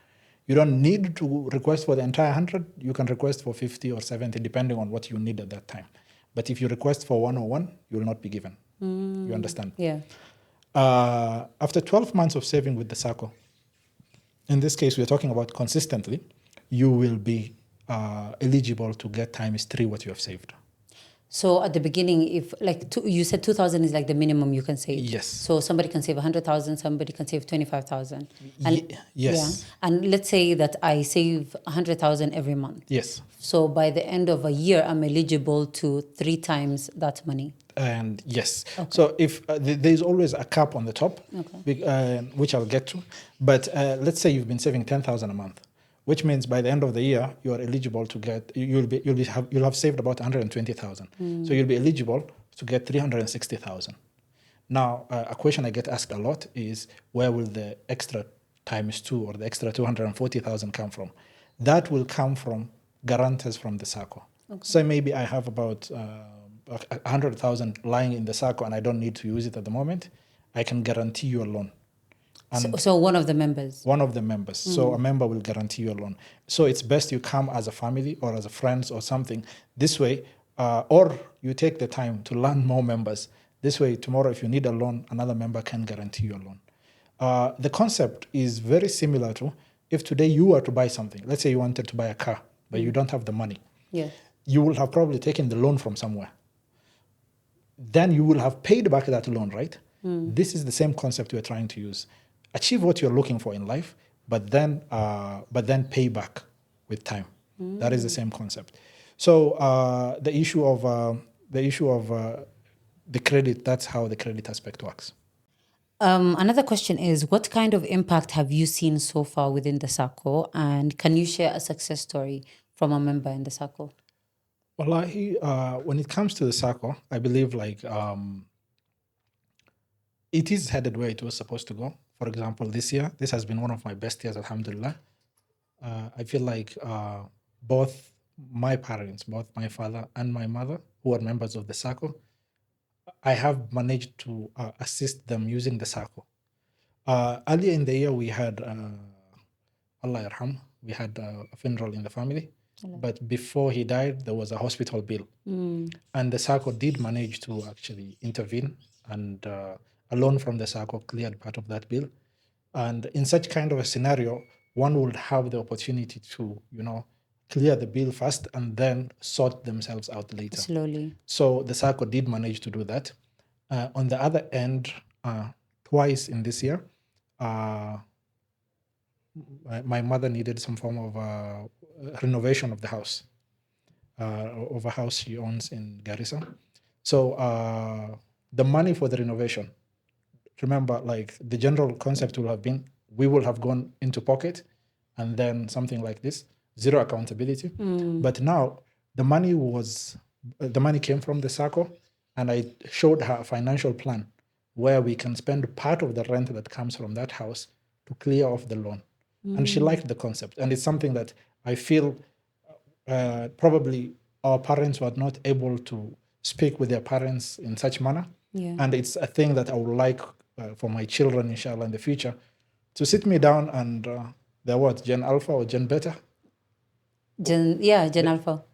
You don't need to request for the entire 100. You can request for 50 or 70, depending on what you need at that time. But if you request for 101, you will not be given. You understand? Yeah. After 12 months of saving with the SACCO, in this case, we're talking about consistently, you will be eligible to get times 3 what you have saved. So at the beginning, if like you said 2,000 is like the minimum you can save. Yes. So somebody can save 100,000, somebody can save 25,000. Yes. Yeah. And let's say that I save 100,000 every month. Yes. So by the end of a year, I'm eligible to 3 times that money. And yes. Okay. So if there's always a cap on the top, which I'll get to. But let's say you've been saving 10,000 a month, which means by the end of the year, you are eligible to get, you'll have saved about 120,000. So you'll be eligible to get 360,000. Now, a question I get asked a lot is, where will the extra times 2 or the extra 240,000 come from? That will come from guarantors from the SACCO. Okay. So maybe I have about 100,000 lying in the SACCO and I don't need to use it at the moment. I can guarantee you a loan. So one of the members? One of the members. So a member will guarantee you a loan. So it's best you come as a family or as a friends or something. This way, or you take the time to learn more members. This way, tomorrow, if you need a loan, another member can guarantee you a loan. The concept is very similar to if today you were to buy something. Let's say you wanted to buy a car, but you don't have the money. Yes. You will have probably taken the loan from somewhere. Then you will have paid back that loan, right? This is the same concept we're trying to use. Achieve what you're looking for in life, but then pay back with time. That is the same concept. So the issue of the credit, that's how the credit aspect works. Another question is, what kind of impact have you seen so far within the SACCO, and can you share a success story from a member in the SACCO? Well, when it comes to the SACCO, I believe it is headed where it was supposed to go. For example, this year, this has been one of my best years, alhamdulillah. I feel like both my parents, both my father and my mother, who are members of the SACCO, I have managed to assist them using the SACCO. Earlier in the year, we had, Allah yarham, we had a funeral in the family. But before he died, there was a hospital bill. And the SACCO did manage to actually intervene, and a loan from the SACCO cleared part of that bill. And in such kind of a scenario, one would have the opportunity to, clear the bill first and then sort themselves out later. Slowly. So the SACCO did manage to do that. On the other end, twice in this year, my mother needed some form of renovation of the house, of a house she owns in Garissa. So the money for the renovation, remember, the general concept will have been, we will have gone into pocket and then something like this, zero accountability. But now the money came from the SACCO, and I showed her a financial plan where we can spend part of the rent that comes from that house to clear off the loan. And she liked the concept. And it's something that I feel probably our parents were not able to speak with their parents in such manner. Yeah. And it's a thing that I would like for my children, inshallah, in the future, to sit me down and they're what, Gen Alpha or Gen Beta? Gen Alpha.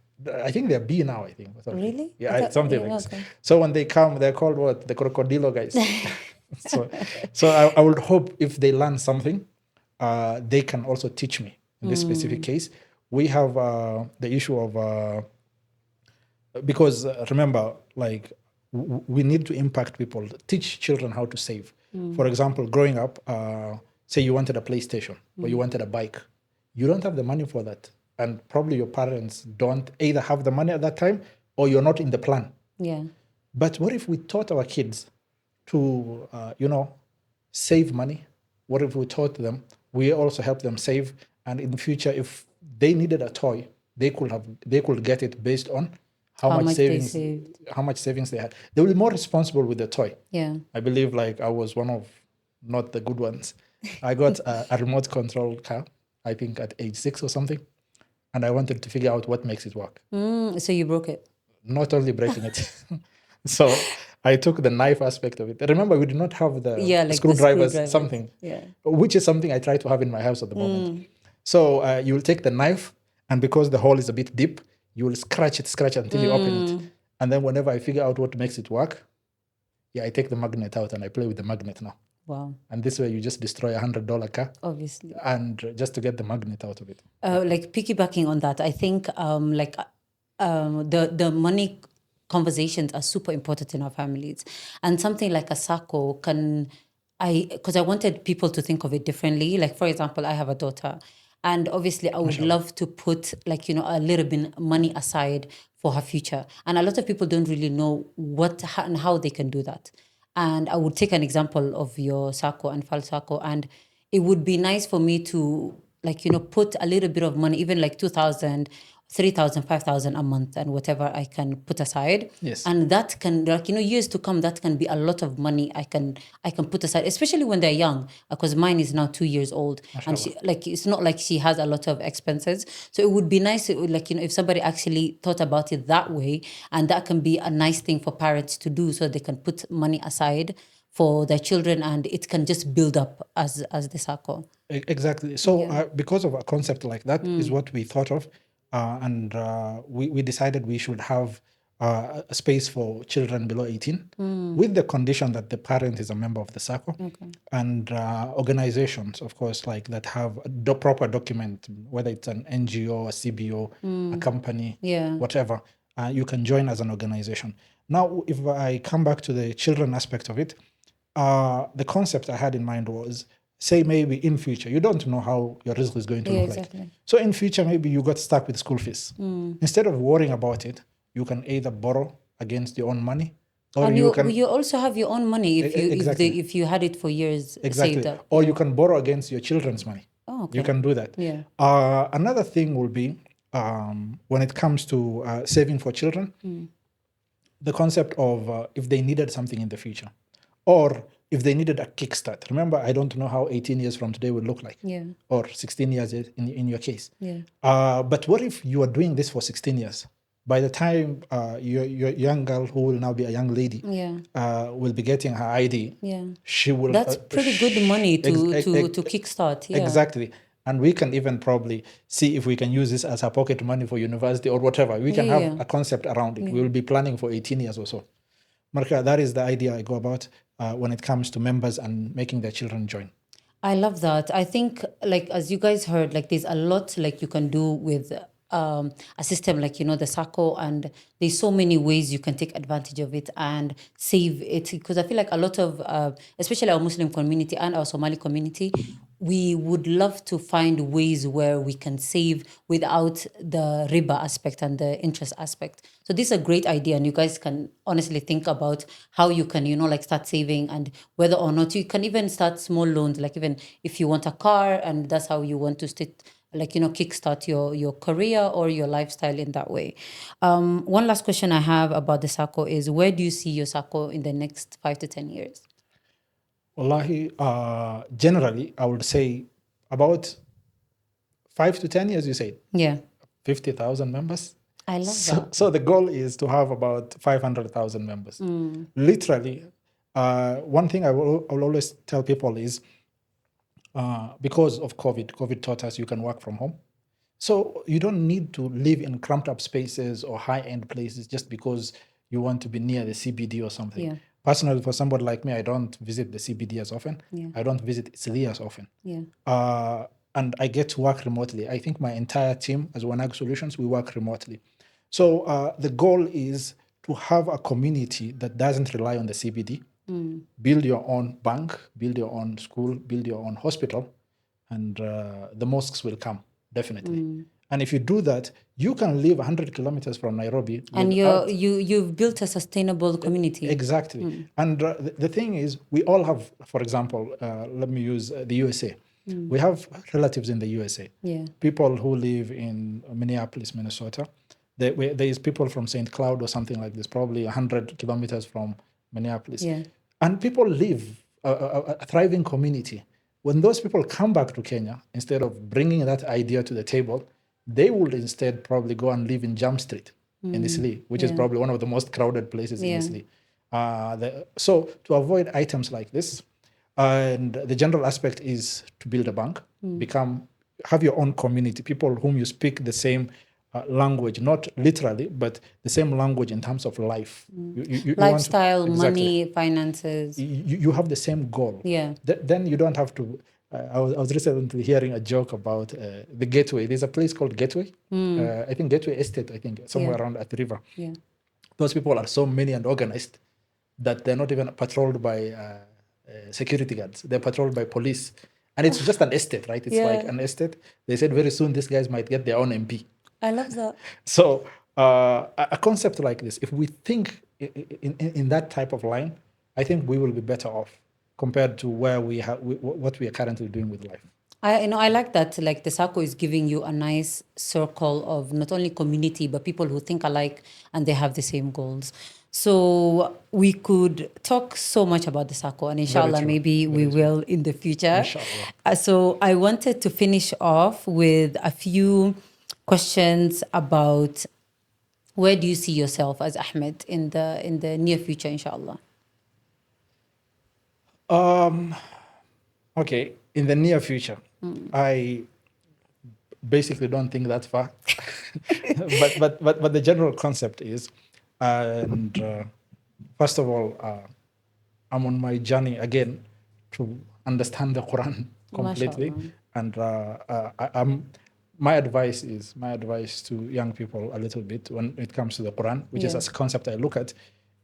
I think they're B now, I think. Really? Yeah, something like this. So when they come, they're called what? The crocodilo guys. So I would hope if they learn something, they can also teach me. In this specific case, we have the issue of, because remember, we need to impact people, teach children how to save. For example, growing up, say you wanted a PlayStation or you wanted a bike. You don't have the money for that. And probably your parents don't either have the money at that time or you're not in the plan. Yeah. But what if we taught our kids to, save money? What if we taught them, we also help them save, and in the future, if they needed a toy, they could get it based on How much they saved. how much savings they had. They will be more responsible with the toy. Yeah. I believe like I was one of not the good ones. I got a remote control car, I think at age 6 or something, and I wanted to figure out what makes it work. So you broke it. Not only breaking it. So I took the knife aspect of it. Remember, we did not have the Yeah, like the screwdrivers, screwdrivers. something, Yeah. which is something I try to have in my house at the moment. So you will take the knife, and because the hole is a bit deep, you will scratch it until you open it. And then whenever I figure out what makes it work, yeah, I take the magnet out and I play with the magnet now. Wow. And this way you just destroy $100 car, Obviously. and just to get the magnet out of it. Like piggybacking on that, I think the money conversations are super important in our families, and something like a SACCO because I wanted people to think of it differently. Like, for example, I have a daughter, and obviously I would love to put a little bit money aside for her future, and a lot of people don't really know and how they can do that. And I would take an example of your SACCO, Anfal Sacco, and it would be nice for me to put a little bit of money, even like 2,000, 3,000, 5,000 a month, and whatever I can put aside. Yes. And that can, years to come, that can be a lot of money I can put aside, especially when they're young, because mine is now 2 years old. And she, it's not like she has a lot of expenses. So it would be nice, if somebody actually thought about it that way, and that can be a nice thing for parents to do, so they can put money aside for their children, and it can just build up as the SACCO. Exactly. So because of a concept like that is what we thought of, and we decided we should have a space for children below 18, with the condition that the parent is a member of the SACCO, and organizations, of course, like that have a proper document, whether it's an NGO, a CBO, a company, whatever, you can join as an organization. Now, if I come back to the children aspect of it, the concept I had in mind was, say maybe in future, you don't know how your rizq is going to look like. So in future, maybe you got stuck with school fees. Instead of worrying about it, you can either borrow against your own money, or and you can... you also have your own money if you if you had it for years saved up. Or you can borrow against your children's money. Oh, okay. You can do that. Yeah. Another thing will be, when it comes to saving for children, the concept of if they needed something in the future, or if they needed a kickstart. Remember, I don't know how 18 years from today will look like, or 16 years in your case. But what if you are doing this for 16 years? By the time your young girl, who will now be a young lady, will be getting her ID, she will... That's pretty good money to kickstart. Exactly. And we can even probably see if we can use this as a pocket money for university or whatever. We can have a concept around it. We will be planning for 18 years or so. Marka, that is the idea I go about when it comes to members and making their children join. I love that. I think, as you guys heard, there's a lot you can do with a system the SACCO, and there's so many ways you can take advantage of it and save it. Because I feel like a lot of, especially our Muslim community and our Somali community, we would love to find ways where we can save without the riba aspect and the interest aspect. So this is a great idea, and you guys can honestly think about how you can, start saving, and whether or not you can even start small loans, even if you want a car and that's how you want to kickstart your career or your lifestyle in that way. One last question I have about the SACCO is, where do you see your SACCO in the next 5 to 10 years? Wallahi, generally, I would say about 5 to 10 years, you said? Yeah. 50,000 members? I love that. So the goal is to have about 500,000 members. Literally, one thing I will always tell people is, because of COVID taught us you can work from home. So you don't need to live in cramped up spaces or high-end places just because you want to be near the CBD or something. Yeah. Personally, for somebody like me, I don't visit the CBD as often. Yeah. I don't visit Italy as often. Yeah. And I get to work remotely. I think my entire team as Wanaag Solutions, we work remotely. So the goal is to have a community that doesn't rely on the CBD. Build your own bank, build your own school, build your own hospital, and the mosques will come, definitely. And if you do that, you can live 100 kilometers from Nairobi. And you've built a sustainable community. Exactly. And the thing is, we all have, for example, let me use the USA. We have relatives in the USA. Yeah. People who live in Minneapolis, Minnesota. there is people from St. Cloud or something like this, probably 100 kilometers from Minneapolis. Yeah. And people live a thriving community. When those people come back to Kenya, instead of bringing that idea to the table, they would instead probably go and live in Jam Street in Isli, which is probably one of the most crowded places in Isli. So to avoid items like this, and the general aspect is to build a bank, have your own community, people whom you speak the same language, not literally, but the same language in terms of life. You Lifestyle, want to, money, finances. you have the same goal. Yeah. Then you don't have to. I was recently hearing a joke about the Gateway. There's a place called Gateway. I think Gateway Estate, I think, somewhere around at the river. Yeah. Those people are so many and organized that they're not even patrolled by security guards. They're patrolled by police. And it's just an estate, right? It's like an estate. They said very soon these guys might get their own MP. I love that. So a concept like this, if we think in that type of line, I think we will be better off compared to where what we are currently doing with life. I like that. Like the SACCO is giving you a nice circle of not only community but people who think alike and they have the same goals. So we could talk so much about the SACCO, and inshallah maybe we will in the future. Inshallah. So I wanted to finish off with a few questions about where do you see yourself as Ahmed in the near future, inshallah. Okay, in the near future, I basically don't think that far, but the general concept is, and first of all, I'm on my journey again to understand the Quran completely, and my advice to young people a little bit when it comes to the Quran, which is a concept I look at,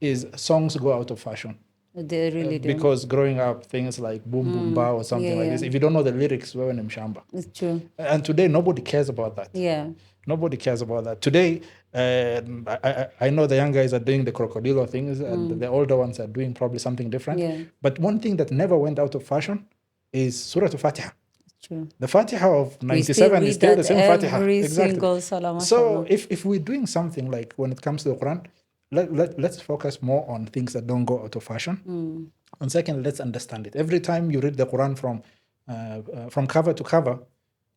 is songs go out of fashion. They really do. Because growing up, things like boom boom ba or something like this, if you don't know the lyrics, we're in Mshamba. It's true. And today nobody cares about that. Yeah. Nobody cares about that. Today, I know the young guys are doing the crocodilo things, and the older ones are doing probably something different. Yeah. But one thing that never went out of fashion is Surah Al-Fatiha. True. The Fatiha of 97 is still the same Fatiha. Single salah, so if we're doing something like when it comes to the Quran, let's focus more on things that don't go out of fashion. And second, let's understand it. Every time you read the Quran from cover to cover,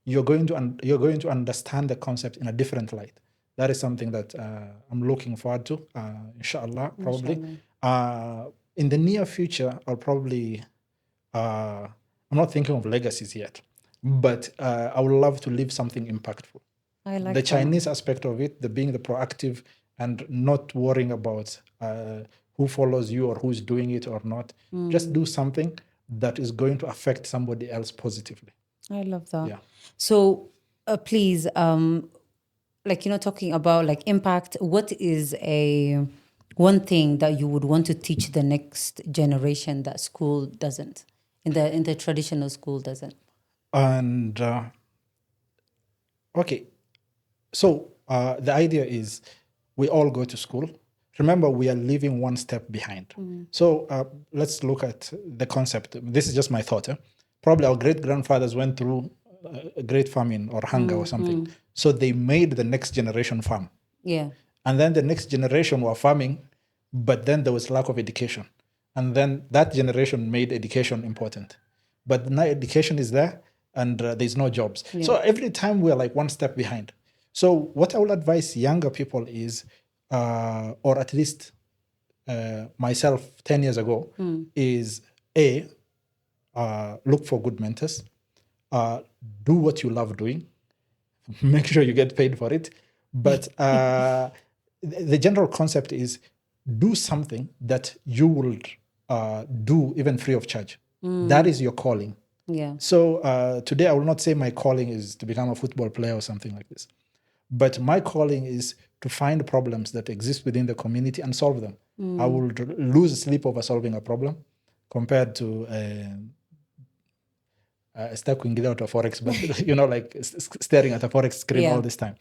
you're going to understand the concept in a different light. That is something that I'm looking forward to, inshallah, probably. In the near future, I'll probably, I'm not thinking of legacies yet, but I would love to leave something impactful. I like the Chinese aspect of it, being the proactive and not worrying about who follows you or who's doing it or not. Just do something that is going to affect somebody else positively. I love that. Yeah. So please, talking about like impact, what is one thing that you would want to teach the next generation that school doesn't, in the traditional school doesn't? And okay, so the idea is we all go to school. Remember, we are leaving one step behind. So let's look at the concept. This is just my thought. Probably our great-grandfathers went through a great famine or hunger or something. So they made the next generation farm. Yeah. And then the next generation were farming, but then there was lack of education. And then that generation made education important. But now education is there and there's no jobs. Yeah. So every time we're like one step behind. So what I will advise younger people is, or at least myself 10 years ago, is look for good mentors, do what you love doing, make sure you get paid for it. But the general concept is do something that you will do even free of charge. That is your calling. Yeah. So today I will not say my calling is to become a football player or something like this. But my calling is to find problems that exist within the community and solve them. I will lose sleep over solving a problem compared to stuck without a forex, but like staring at a forex screen all this time.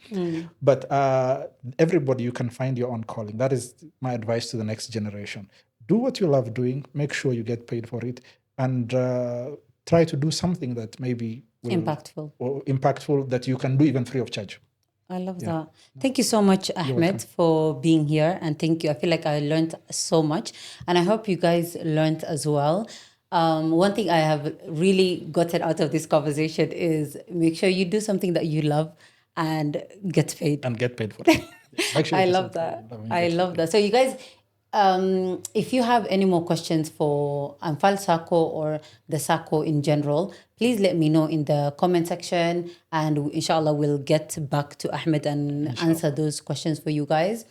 But everybody, you can find your own calling. That is my advice to the next generation. Do what you love doing. Make sure you get paid for it, and try to do something that maybe impactful that you can do even free of charge. I love that. Thank you so much, Ahmed, for being here. And thank you. I feel like I learned so much. And I hope you guys learned as well. One thing I have really gotten out of this conversation is make sure you do something that you love and get paid. And get paid for it. Make sure I you do love something that. you love and I get love paid. that. So you guys, if you have any more questions for Anfal Sacco or the Sacco in general, please let me know in the comment section, and inshallah we'll get back to Ahmed and answer those questions for you guys.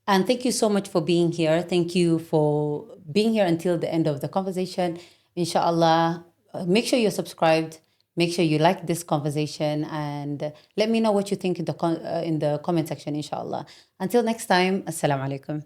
And thank you so much for being here. Thank you for being here until the end of the conversation. Inshallah, make sure you're subscribed. Make sure you like this conversation, and let me know what you think in the comment section. Inshallah. Until next time, assalamu alaikum.